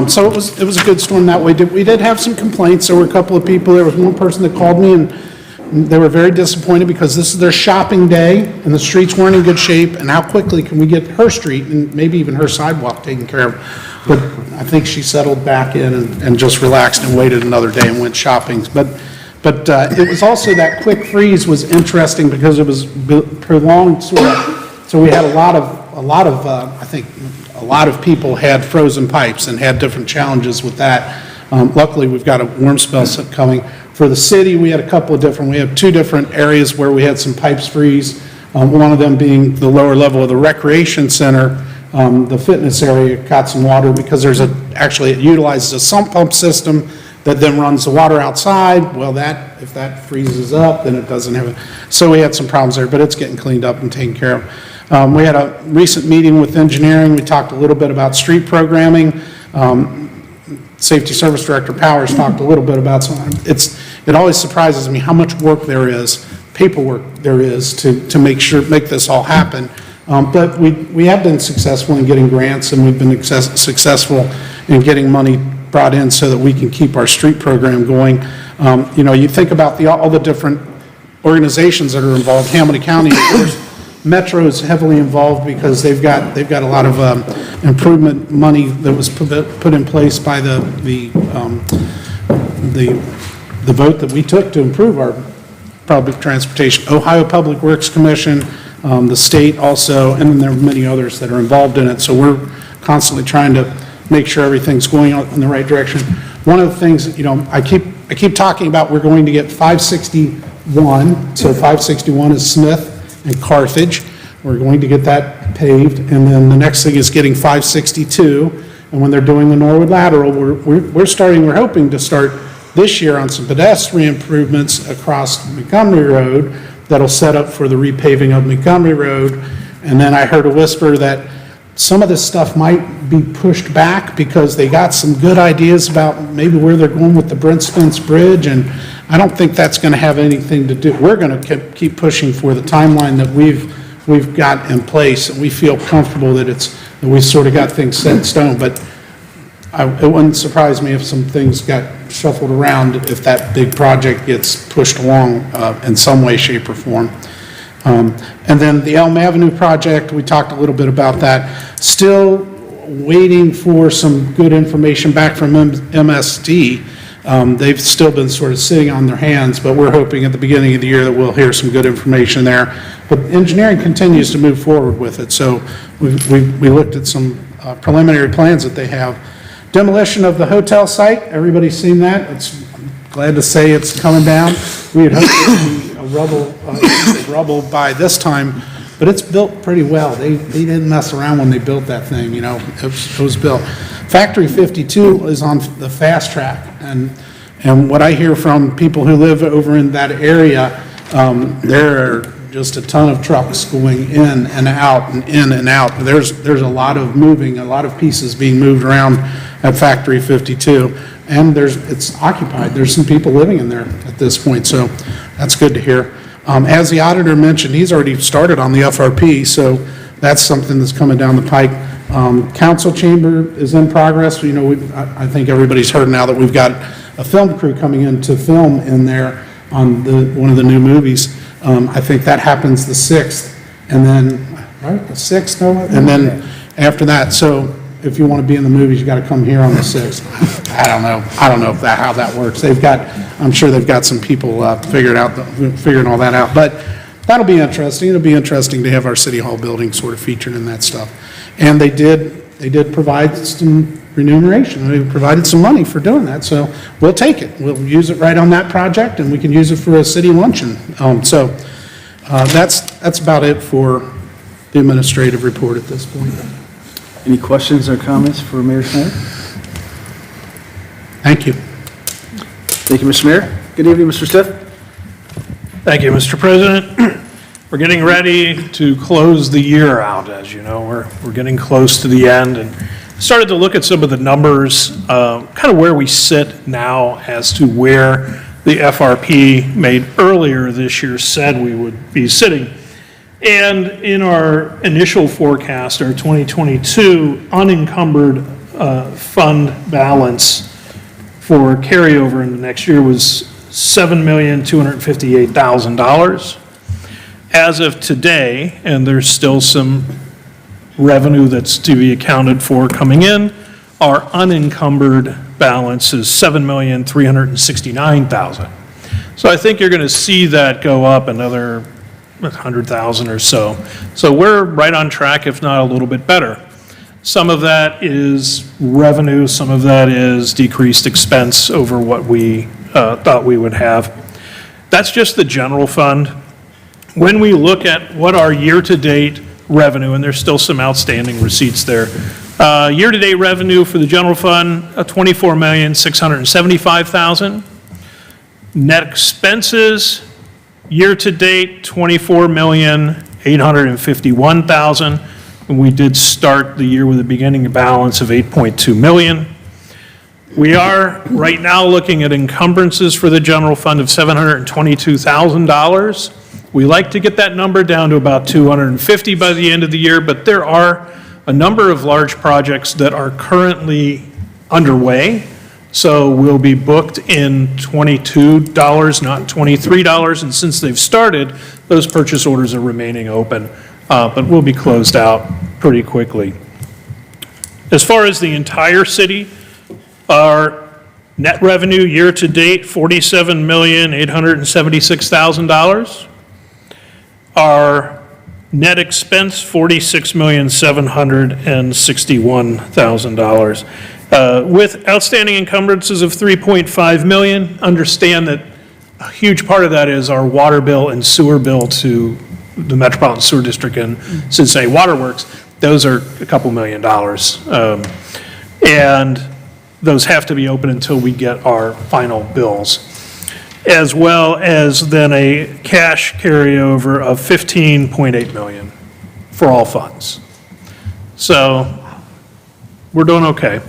So it was a good storm that way. We did have some complaints. There were a couple of people. There was one person that called me, and they were very disappointed because this is their shopping day, and the streets weren't in good shape, and how quickly can we get her street and maybe even her sidewalk taken care of? But I think she settled back in and just relaxed and waited another day and went shopping. But it was also that quick freeze was interesting because it was prolonged sort of, so we had a lot of I think a lot of people had frozen pipes and had different challenges with that. Luckily, we've got a warm spell coming. For the city, we had we have two different areas where we had some pipes freeze. One of them being the lower level of the recreation center, the fitness area got some water because actually it utilizes a sump pump system that then runs the water outside. Well, if that freezes up, then it doesn't have it. So we had some problems there, but it's getting cleaned up and taken care of. We had a recent meeting with engineering. We talked a little bit about street programming. Safety Service Director Powers talked a little bit about something. It always surprises me how much work there is, paperwork there is to make this all happen. But we have been successful in getting grants, and we've been successful in getting money brought in so that we can keep our street program going. You think about all the different organizations that are involved. Hamilton County, of course, Metro is heavily involved because they've got a lot of improvement money that was put in place by the vote that we took to improve our public transportation. Ohio Public Works Commission, the state also, and then there are many others that are involved in it. So we're constantly trying to make sure everything's going in the right direction. One of the things, I keep talking about, we're going to get 560 1, so 561 is Smith and Carthage. We're going to get that paved, and then the next thing is getting 562, and when they're doing the Norwood lateral, we're hoping to start this year on some pedestrian improvements across Montgomery Road that'll set up for the repaving of Montgomery Road, and then I heard a whisper that some of this stuff might be pushed back because they got some good ideas about maybe where they're going with the Brent Spence Bridge, and I don't think that's going to have anything to do. We're going to keep pushing for the timeline that we've got in place, and we feel comfortable that that we sort of got things set in stone, but it wouldn't surprise me if some things got shuffled around if that big project gets pushed along in some way, shape, or form. And then the Elm Avenue project, we talked a little bit about that. Still waiting for some good information back from MSD. They've still been sort of sitting on their hands, but we're hoping at the beginning of the year that we'll hear some good information there. But engineering continues to move forward with it, so we looked at some preliminary plans that they have. Demolition of the hotel site, everybody's seen that. I'm glad to say it's coming down. We had hoped it would be rubble by this time, but it's built pretty well. They didn't mess around when they built that thing, you know, it was built. Factory 52 is on the fast track, and what I hear from people who live over in that area, there are just a ton of trucks going in and out and in and out. There's a lot of moving, a lot of pieces being moved around at Factory 52, and it's occupied. There's some people living in there at this point, so that's good to hear. As the auditor mentioned, he's already started on the FRP, so that's something that's coming down the pike. Council chamber is in progress. You know, I think everybody's heard now that we've got a film crew coming in to film in there on one of the new movies. I think that happens the 6th, and then, right, the 6th, no? And then after that, so if you want to be in the movies, you got to come here on the 6th. I don't know how that works. I'm sure they've got some people figuring all that out, but that'll be interesting. It'll be interesting to have our city hall building sort of featured in that stuff. And they did provide some remuneration. They provided some money for doing that, so we'll take it. We'll use it right on that project, and we can use it for a city luncheon. So that's about it for the administrative report at this point. Any questions or comments for Mayor Schneider? Thank you. Thank you, Mr. Mayor. Good evening, Mr. Stiff. Thank you, Mr. President. We're getting ready to close the year out, as you know. We're getting close to the end, and started to look at some of the numbers, kind of where we sit now as to where the FRP made earlier this year said we would be sitting. And in our initial forecast, our 2022 unencumbered fund balance for carryover in the next year was $7,258,000. As of today, and there's still some revenue that's to be accounted for coming in, our unencumbered balance is $7,369,000. So I think you're going to see that go up another 100,000 or so. So we're right on track, if not a little bit better. Some of that is revenue, some of that is decreased expense over what we thought we would have. That's just the general fund. When we look at what our year-to-date revenue, and there's still some outstanding receipts there, year-to-date revenue for the general fund, $24,675,000. Net expenses, year-to-date, $24,851,000. And we did start the year with a beginning balance of $8.2 million. We are right now looking at encumbrances for the general fund of $722,000. We like to get that number down to about $250 by the end of the year, but there are a number of large projects that are currently underway. So we'll be booked in $22, not $23, and since they've started, those purchase orders are remaining open, but will be closed out pretty quickly. As far as the entire city, our net revenue year-to-date, $47,876,000. Our net expense, $46,761,000. With outstanding encumbrances of $3.5 million, understand that a huge part of that is our water bill and sewer bill to the Metropolitan Sewer District and Cincinnati Waterworks. Those are a couple $1 million. And those have to be open until we get our final bills, as well as then a cash carryover of $15.8 million for all funds. So we're doing okay.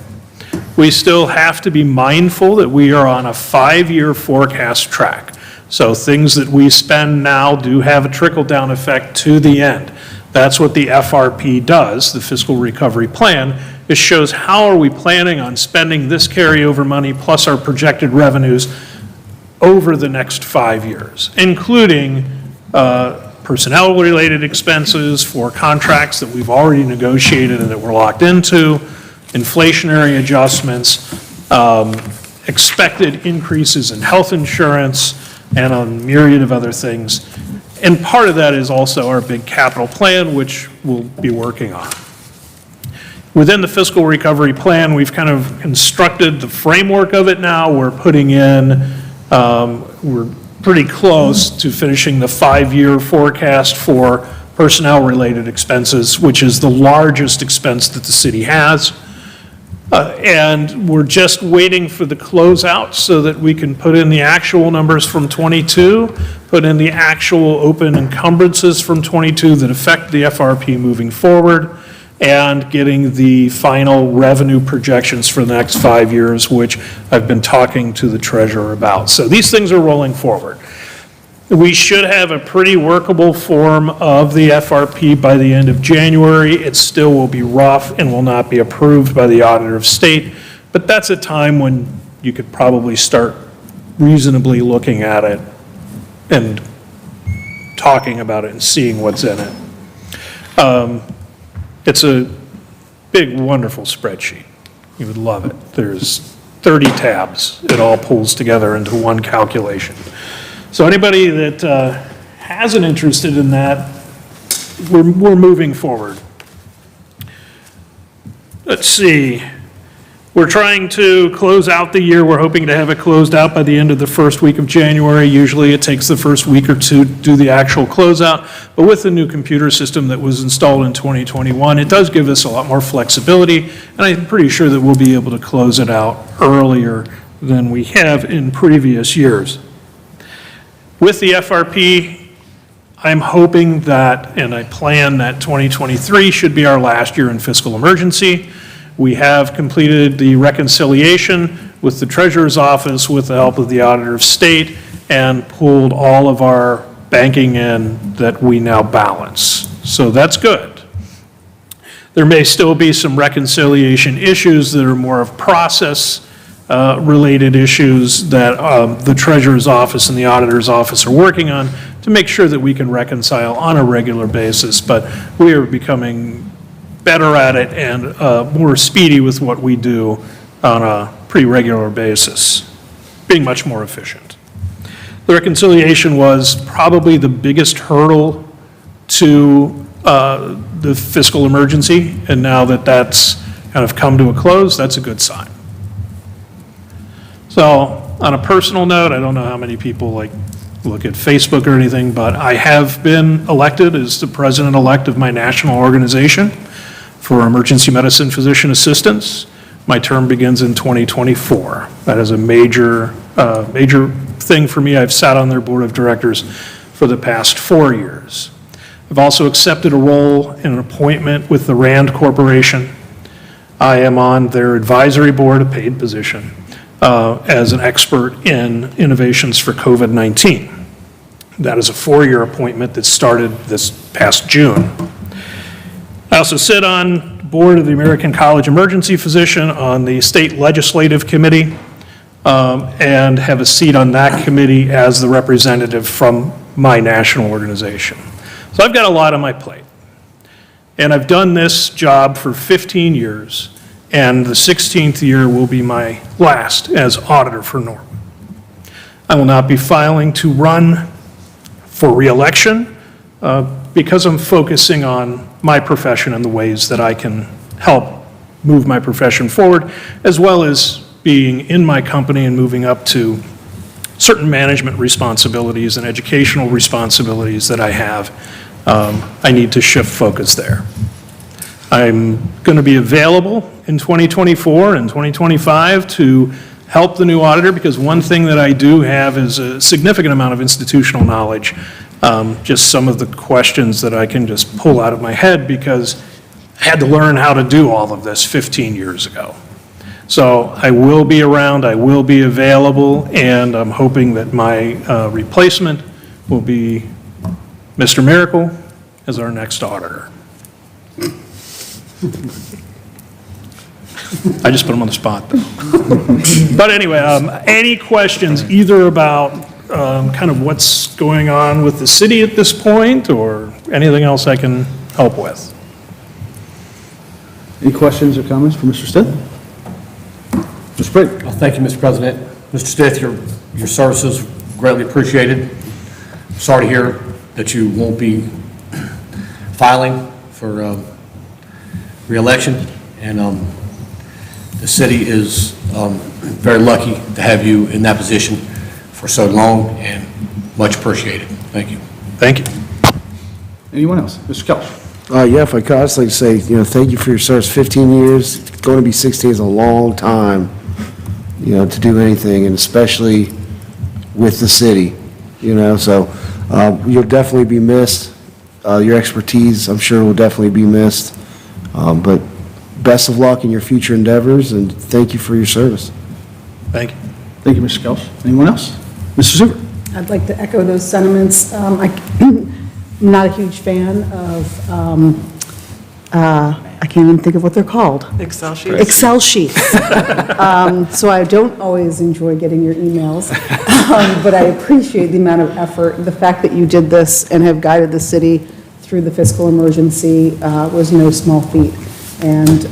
We still have to be mindful that we are on a 5-year forecast track. So things that we spend now do have a trickle-down effect to the end. That's what the FRP does, the Fiscal Recovery Plan. It shows how are we planning on spending this carryover money plus our projected revenues over the next 5 years, including personnel-related expenses for contracts that we've already negotiated and that we're locked into, inflationary adjustments, expected increases in health insurance, and a myriad of other things. And part of that is also our big capital plan, which we'll be working on. Within the fiscal recovery plan, we've kind of constructed the framework of it now. We're putting in, we're pretty close to finishing the 5-year forecast for personnel-related expenses, which is the largest expense that the city has. And we're just waiting for the closeout so that we can put in the actual numbers from '22, put in the actual open encumbrances from '22 that affect the FRP moving forward, and getting the final revenue projections for the next 5 years, which I've been talking to the treasurer about. So these things are rolling forward. We should have a pretty workable form of the FRP by the end of January. It still will be rough and will not be approved by the Auditor of State, but that's a time when you could probably start reasonably looking at it and talking about it and seeing what's in it. It's a big, wonderful spreadsheet. You would love it. There's 30 tabs. It all pulls together into one calculation. So anybody that has an interest in that, we're moving forward. Let's see. We're trying to close out the year. We're hoping to have it closed out by the end of the first week of January. Usually it takes the first week or two to do the actual closeout. But with the new computer system that was installed in 2021, it does give us a lot more flexibility. And I'm pretty sure that we'll be able to close it out earlier than we have in previous years. With the FRP, I'm hoping that, and I plan that 2023 should be our last year in fiscal emergency. We have completed the reconciliation with the Treasurer's Office with the help of the Auditor of State and pulled all of our banking in that we now balance. So that's good. There may still be some reconciliation issues that are more of process related issues that the Treasurer's Office and the Auditor's Office are working on to make sure that we can reconcile on a regular basis, but we are becoming better at it and more speedy with what we do on a pretty regular basis, being much more efficient. The reconciliation was probably the biggest hurdle to the fiscal emergency, and now that that's kind of come to a close, that's a good sign. So on a personal note, I don't know how many people look at Facebook or anything, but I have been elected as the president-elect of my national organization for emergency medicine physician assistants. My term begins in 2024. That is a major thing for me. I've sat on their board of directors for the past 4 years. I've also accepted a role in an appointment with the RAND Corporation. I am on their advisory board, a paid position, as an expert in innovations for COVID-19. That is a 4-year appointment that started this past June. I also sit on the board of the American College Emergency Physician on the state legislative committee and have a seat on that committee as the representative from my national organization. So I've got a lot on my plate. And I've done this job for 15 years, and the 16th year will be my last as auditor for Norwood. I will not be filing to run for re-election because I'm focusing on my profession and the ways that I can help move my profession forward, as well as being in my company and moving up to certain management responsibilities and educational responsibilities that I have, I need to shift focus there. I'm going to be available in 2024 and 2025 to help the new auditor, because one thing that I do have is a significant amount of institutional knowledge, just some of the questions that I can just pull out of my head because I had to learn how to do all of this 15 years ago. So I will be around, I will be available, and I'm hoping that my replacement will be Mr. Miracle as our next auditor. I just put him on the spot, though. But anyway, any questions either about kind of what's going on with the city at this point or anything else I can help with? Any questions or comments for Mr. Stith? Mr. Brady? Well, thank you, Mr. President. Mr. Stith, your services greatly appreciated. Sorry to hear that you won't be filing for re-election, and the city is very lucky to have you in that position for so long, and much appreciated. Thank you. Thank you. Anyone else? Mr. Kelch? Yeah, if I could, I'd just like to say, thank you for your service. 15 years, going to be 16 is a long time, to do anything, and especially with the city, so you'll definitely be missed. Your expertise, I'm sure, will definitely be missed. But best of luck in your future endeavors, and thank you for your service. Thank you. Thank you, Mr. Kelch. Anyone else? Mr. Zuber? I'd like to echo those sentiments. I'm not a huge fan of, I can't even think of what they're called. Excel sheets. Excel sheets. So I don't always enjoy getting your emails, but I appreciate the amount of effort. The fact that you did this and have guided the city through the fiscal emergency was no small feat. And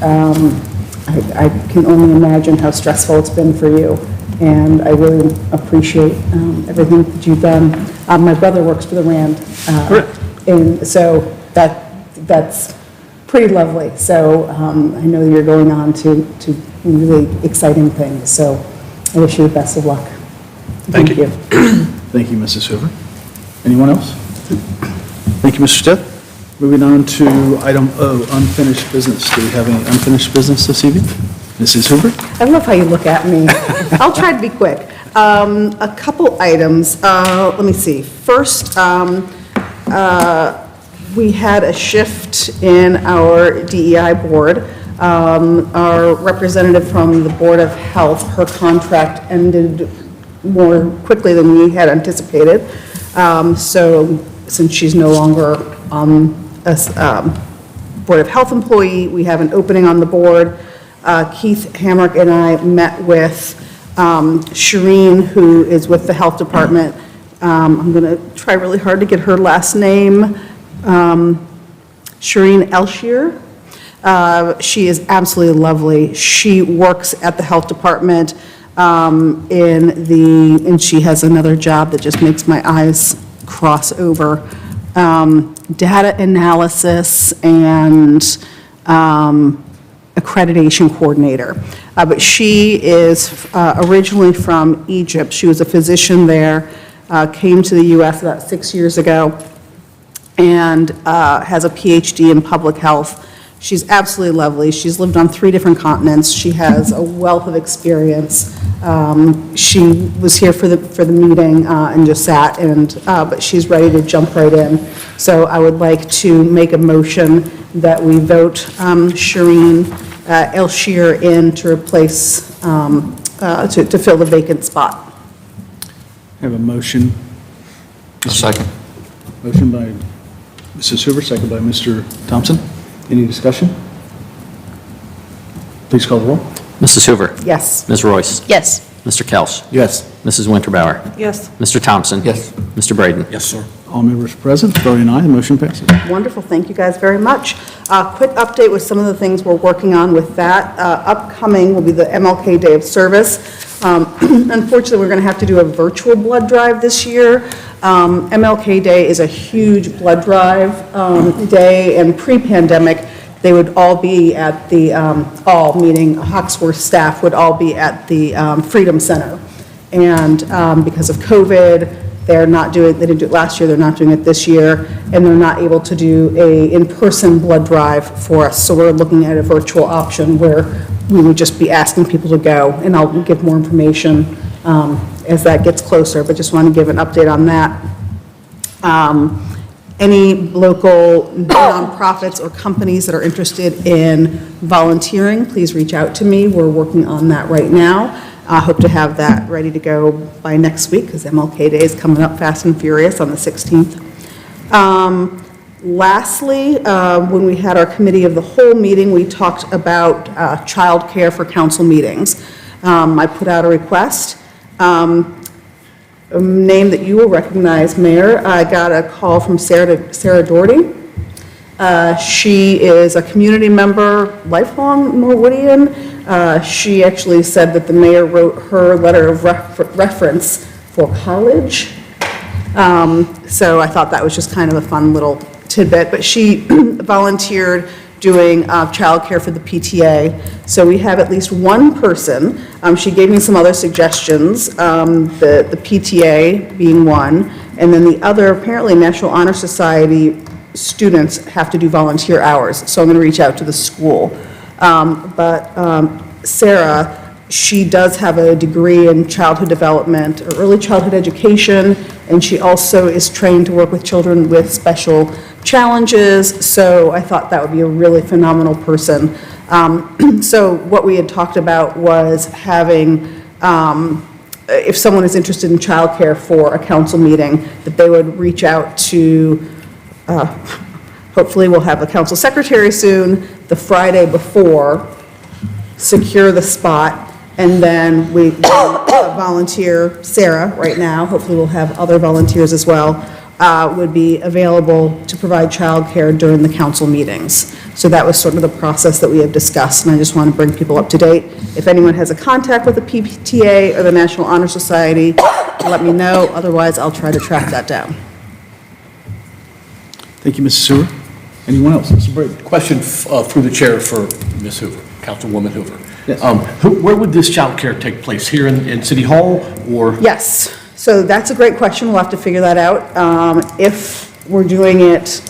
I can only imagine how stressful it's been for you. And I really appreciate everything that you've done. My brother works for the RAND, and so that's pretty lovely. So I know you're going on to really exciting things. So I wish you the best of luck. Thank you. Thank you, Mrs. Hoover. Anyone else? Thank you, Mr. Stith. Moving on to item O, unfinished business. Do we have any unfinished business this evening? Mrs. Hoover? I love how you look at me. I'll try to be quick. A couple items. Let me see. First, we had a shift in our DEI board. Our representative from the Board of Health, her contract ended more quickly than we had anticipated. So since she's no longer a Board of Health employee, we have an opening on the board. Keith Hamrick and I met with Shireen, who is with the Health Department. I'm going to try really hard to get her last name. Shireen Elshier. She is absolutely lovely. She works at the Health Department and she has another job that just makes my eyes cross over. Data analysis and accreditation coordinator. But she is originally from Egypt. She was a physician there, came to the U.S. about 6 years ago, and has a PhD in public health. She's absolutely lovely. She's lived on 3 different continents. She has a wealth of experience. She was here for the meeting and just sat, but she's ready to jump right in. So I would like to make a motion that we vote Shireen Elshier in to replace, to fill the vacant spot. I have a motion. A second. Motion by Mrs. Hoover, second by Mr. Thompson. Any discussion? Please call the roll. Mrs. Hoover? Yes. Ms. Royce? Yes. Mr. Kelch? Yes. Mrs. Winterbauer? Yes. Mr. Thompson? Yes. Mr. Braden? Yes, sir. All members present, voting aye, the motion passes. Wonderful, thank you guys very much. Quick update with some of the things we're working on with that. Upcoming will be the MLK Day of Service. Unfortunately, we're going to have to do a virtual blood drive this year. MLK Day is a huge blood drive day, and pre-pandemic, they would all be at the, meaning Hawksworth staff would all be at the Freedom Center. And because of COVID, they didn't do it last year, they're not doing it this year, and they're not able to do a in-person blood drive for us. So we're looking at a virtual option where we would just be asking people to go, and I'll give more information as that gets closer, but just want to give an update on that. Any local nonprofits or companies that are interested in volunteering, please reach out to me. We're working on that right now. I hope to have that ready to go by next week, because MLK Day is coming up fast and furious on the 16th. Lastly, when we had our committee of the whole meeting, we talked about childcare for council meetings. I put out a request. A name that you will recognize, Mayor. I got a call from Sarah Doherty. She is a community member, lifelong Norwoodian. She actually said that the mayor wrote her letter of reference for college. So I thought that was just kind of a fun little tidbit, but she volunteered doing childcare for the PTA. So we have at least one person. She gave me some other suggestions, the PTA being one, and then the other, apparently National Honor Society students have to do volunteer hours, so I'm going to reach out to the school. Sarah, she does have a degree in childhood development or early childhood education, and she also is trained to work with children with special challenges, so I thought that would be a really phenomenal person. So what we had talked about was having, if someone is interested in childcare for a council meeting, that they would reach out to, hopefully we'll have a council secretary soon, the Friday before, secure the spot, and then we volunteer, Sarah, right now, hopefully we'll have other volunteers as well, would be available to provide childcare during the council meetings. So that was sort of the process that we have discussed, and I just want to bring people up to date. If anyone has a contact with the PTA or the National Honor Society, let me know, otherwise I'll try to track that down. Thank you, Mrs. Sewer. Anyone else? Mr. Brady? Question through the chair for Ms. Hoover, Councilwoman Hoover. Yes. Where would this child care take place? Here in City Hall, or? Yes, so that's a great question. We'll have to figure that out. If we're doing it,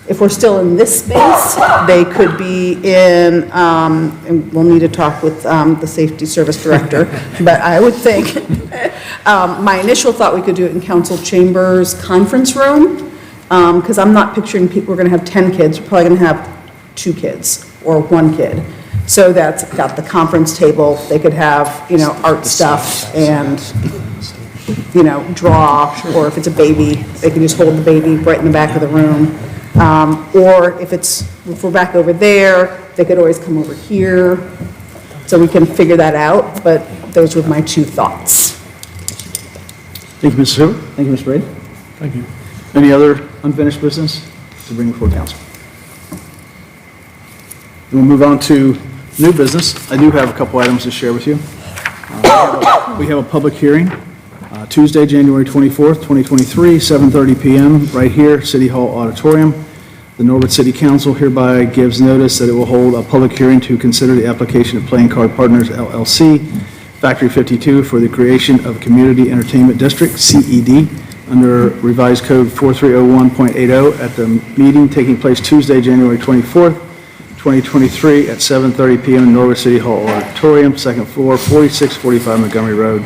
if we're still in this space, they could be in, and we'll need to talk with the Safety Service Director, but I would think, my initial thought we could do it in Council Chambers Conference Room, because I'm not picturing we're going to have 10 kids, we're probably going to have 2 kids or 1 kid. So that's got the conference table, they could have, art stuff and, draw, or if it's a baby, they can just hold the baby right in the back of the room. Or if we're back over there, they could always come over here, so we can figure that out, but those were my 2 thoughts. Thank you, Mrs. Hoover. Thank you, Mr. Brady. Thank you. Any other unfinished business to bring before council? We'll move on to new business. I do have a couple items to share with you. We have a public hearing, Tuesday, January 24th, 2023, 7:30 p.m., right here, City Hall Auditorium. The Norwood City Council hereby gives notice that it will hold a public hearing to consider the application of Playing Card Partners, LLC, Factory 52, for the creation of Community Entertainment District, CED, under Revised Code 4301.80 at the meeting taking place Tuesday, January 24th, 2023 at 7:30 p.m. in Norwood City Hall Auditorium, second floor, 4645 Montgomery Road,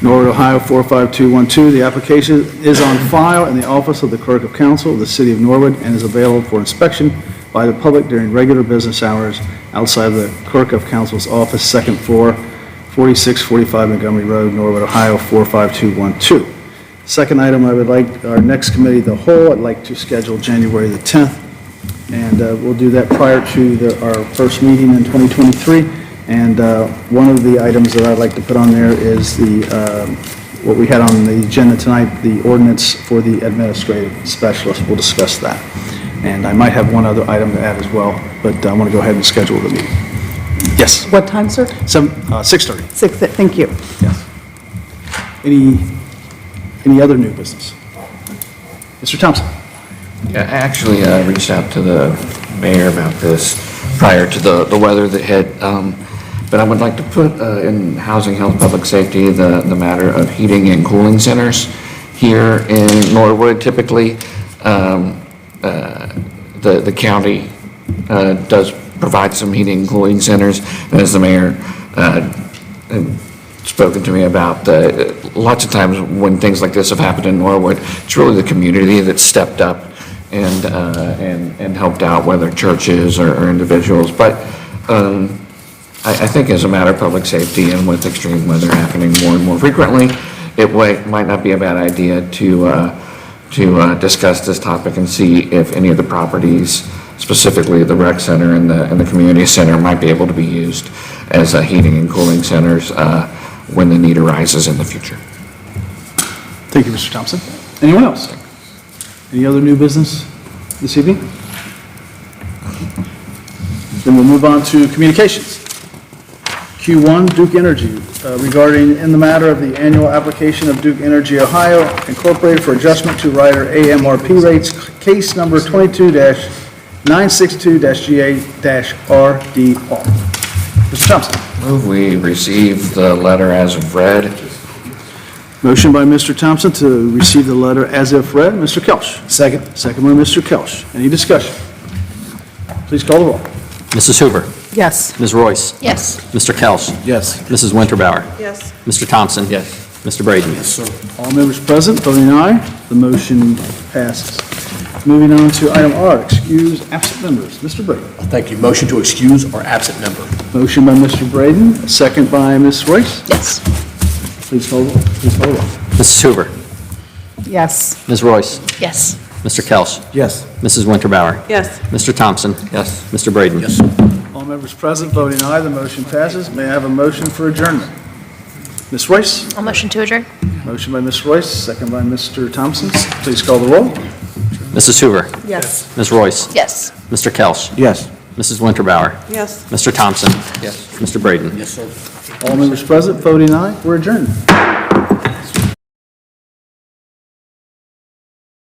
Norwood, Ohio 45212. The application is on file in the office of the Clerk of Council of the City of Norwood and is available for inspection by the public during regular business hours outside of the Clerk of Council's office, second floor, 4645 Montgomery Road, Norwood, Ohio 45212. Second item, I would like our next committee of the whole, I'd like to schedule January the 10th. And we'll do that prior to our first meeting in 2023. And one of the items that I'd like to put on there is what we had on the agenda tonight, the ordinance for the administrative specialist. We'll discuss that. And I might have one other item to add as well, but I want to go ahead and schedule the meeting. Yes? What time, sir? 6:30. 6, thank you. Yes. Any other new business? Mr. Thompson? Yeah, I actually reached out to the mayor about this prior to the weather that had But I would like to put in housing, health, public safety, the matter of heating and cooling centers here in Norwood. Typically, the county does provide some heating and cooling centers, and as the mayor had spoken to me about, lots of times when things like this have happened in Norwood, it's really the community that's stepped up and helped out, whether churches or individuals. But I think as a matter of public safety and with extreme weather happening more and more frequently, it might not be a bad idea to discuss this topic and see if any of the properties, specifically the rec center and the community center, might be able to be used as heating and cooling centers when the need arises in the future. Thank you, Mr. Thompson. Anyone else? Any other new business this evening? Then we'll move on to communications. Q1, Duke Energy, regarding in the matter of the annual application of Duke Energy Ohio Incorporated for adjustment to rider AMRP rates, case number 22-962-GA-RDR. Mr. Thompson. Move we receive the letter as read. Motion by Mr. Thompson to receive the letter as if read. Mr. Kelch. Second. Second by Mr. Kelch. Any discussion? Please call the roll. Mrs. Hoover. Yes. Ms. Royce. Yes. Mr. Kelch. Yes. Mrs. Winterbauer. Yes. Mr. Thompson. Yes. Mr. Braden. All members present, voting aye. The motion passes. Moving on to item R, excuse absent members. Mr. Braden. Thank you. Motion to excuse our absent member. Motion by Mr. Braden, second by Ms. Royce. Yes. Please call the roll. Mrs. Hoover. Yes. Ms. Royce. Yes. Mr. Kelch. Yes. Mrs. Winterbauer. Yes. Mr. Thompson. Yes. Mr. Braden. Yes. All members present, voting aye. The motion passes. May I have a motion for adjournment? Ms. Royce. I'll motion to adjourn. Motion by Ms. Royce, second by Mr. Thompson. Please call the roll. Mrs. Hoover. Yes. Ms. Royce. Yes. Mr. Kelch. Yes. Mrs. Winterbauer. Yes. Mr. Thompson. Yes. Mr. Braden. Yes, sir. All members present, voting aye. We're adjourned.